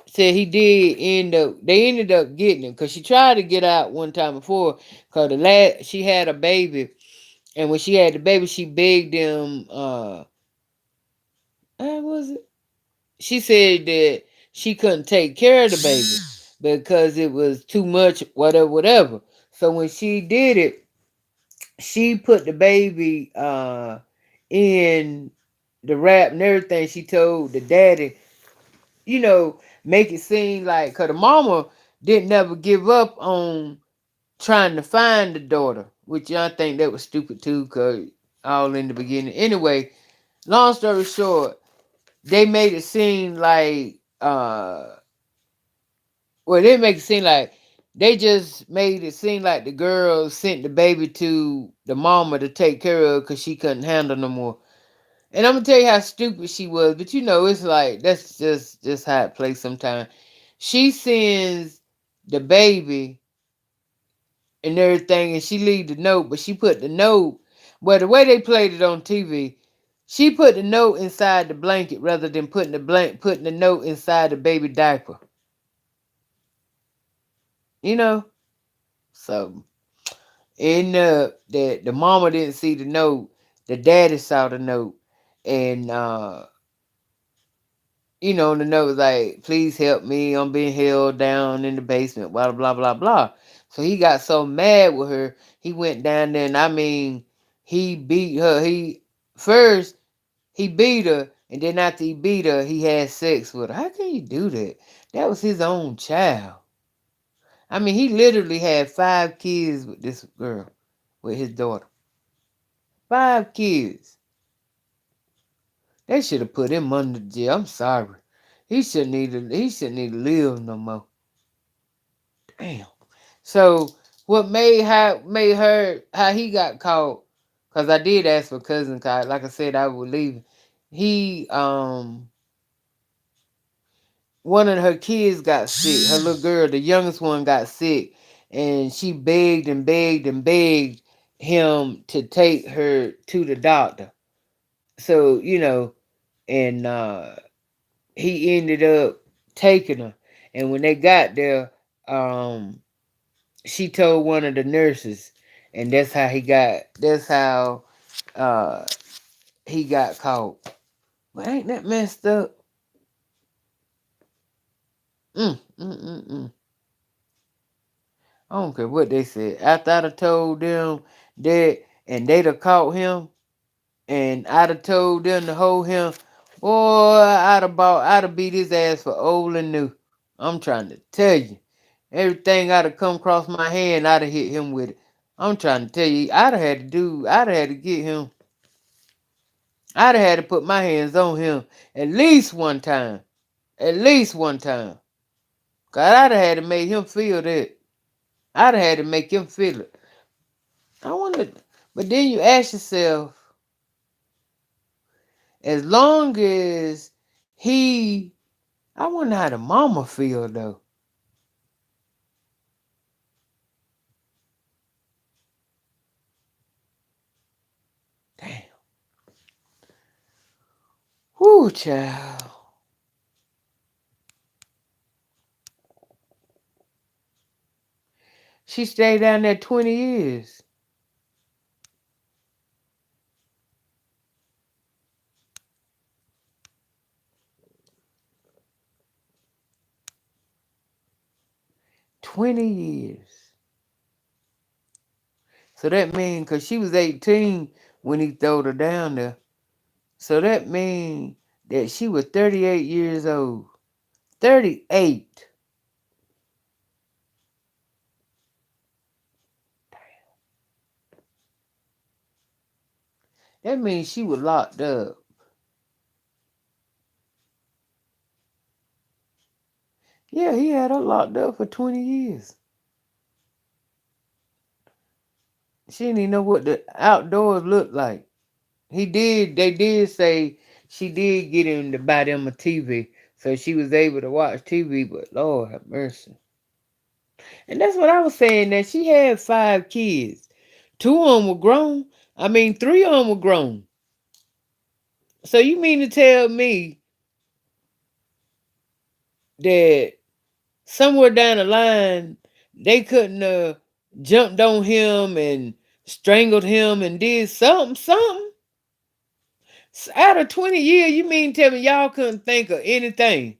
Speaker 2: said he did they ended up getting him because she tried to get out one time before because she had a baby, and when she had the baby she begged them, how was it, she said that she couldn't take care of the baby because it was too much, whatever. So when she did it, she put the baby in the wrap and everything. She told the daddy, make it seem like, because the mama didn't never give up on trying to find the daughter, which I think that was stupid too, because all in the beginning. Anyway, long story short, they made it seem like, they make it seem like, they just made it seem like the girl sent the baby to the mama to take care of because she couldn't handle no more. And I'm gonna tell you how stupid she was, but it's like that's just how it plays sometimes. She sends the baby and everything, and she leave the note, but she put the note. Well, the way they played it on TV, she put the note inside the blanket rather than putting the note inside the baby diaper. You know, so in that the mama didn't see the note. The daddy saw the note, and the note was like, "Please help me. I'm being held down in the basement." Blah blah blah blah. So he got so mad with her, he went down there, and I mean, he beat her. First he beat her, and then after he beat her, he had sex with her. How can you do that? That was his own child. I mean, he literally had 5 kids with this girl, with his daughter. 5 kids. They should have put him under jail. I'm sorry. He shouldn't need to live no more. Damn. So what made her how he got caught? Cause I did ask for cousin Kai. Like I said, I would leave. He One of her kids got sick. Her little girl, the youngest one, got sick, and she begged and begged and begged him to take her to the doctor. So and he ended up taking her. And when they got there, um, she told one of the nurses, and that's how he got. That's how uh, he got caught. But ain't that messed up? Mm, mm, mm, mm. I don't care what they said. After I'd have told them that, and they'd have caught him, and I'd have told them to hold him, boy, I'd have beat his ass for old and new. I'm trying to tell you. Everything I'd have come across my hand, I'd have hit him with it. I'm trying to tell you, I'd have had to get him. I'd have had to put my hands on him at least one time. At least one time. God, I'd have had to make him feel that. I'd have had to make him feel it. I wonder, but then you ask yourself, as long as I wonder how the mama feel though. Damn. Whoo, child. She stayed down there 20 years. 20 years. So that means, because she was 18 when he throwed her down there. So that means that she was 38 years old. 38. That means she was locked up. Yeah, he had her locked up for 20 years. She didn't even know what the outdoors looked like. They did say she did get him to buy them a TV. So she was able to watch TV, but Lord have mercy. And that's what I was saying, that she had 5 kids. 2 of them were grown. I mean, 3 of them were grown. So you mean to tell me that somewhere down the line they couldn't have jumped on him and strangled him and did something? Out of 20 years, you mean tell me y'all couldn't think of anything?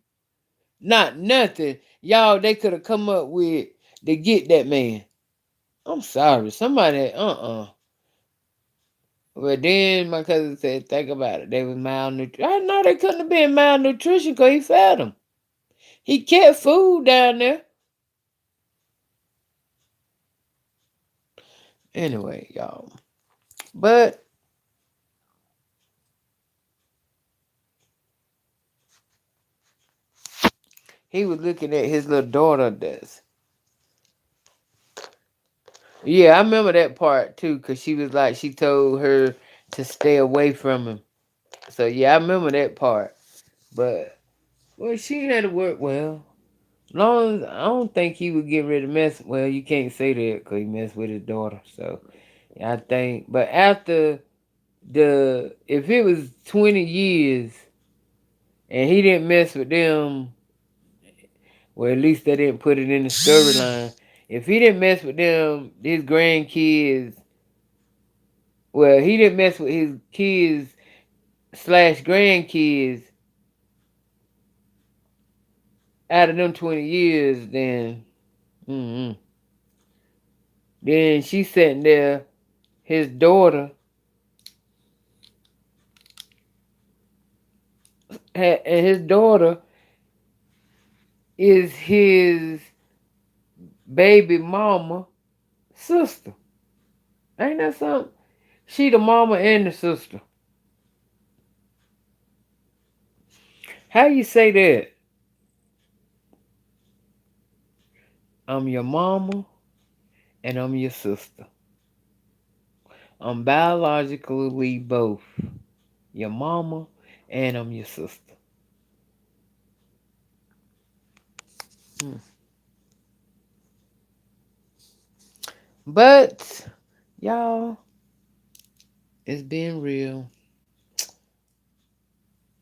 Speaker 2: Not nothing. Y'all they could have come up with to get that man. I'm sorry. Somebody, But then my cousin said, think about it. They was malnutrition. I know they couldn't have been malnutrition because he fed them. He kept food down there. Anyway, y'all. But he was looking at his little daughter. Yeah, I remember that part too, because she was like, she told her to stay away from him. So yeah, I remember that part. But well, she had to work well. Long as I don't think he would get rid of mess. Well, you can't say that because he messed with his daughter. So I think, but after if it was 20 years and he didn't mess with them, well, at least they didn't put it in the storyline. If he didn't mess with them, his grandkids Well, he didn't mess with his kids slash grandkids out of them 20 years, mm then she's sitting there, his daughter, and his daughter is his baby mama sister. Ain't that something? She the mama and the sister. How you say that? I'm your mama and I'm your sister. I'm biologically both your mama and I'm your sister. Hmm. But y'all, it's been real.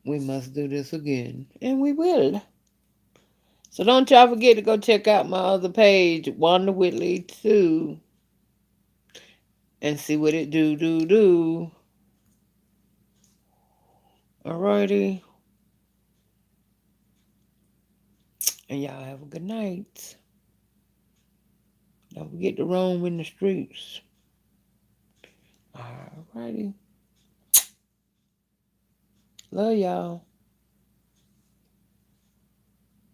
Speaker 2: We must do this again, and we will. So don't y'all forget to go check out my other page, Wanda Whitley 2, and see what it do. Alrighty. And y'all have a good night. Don't forget to roam in the streets. Alrighty. Love y'all.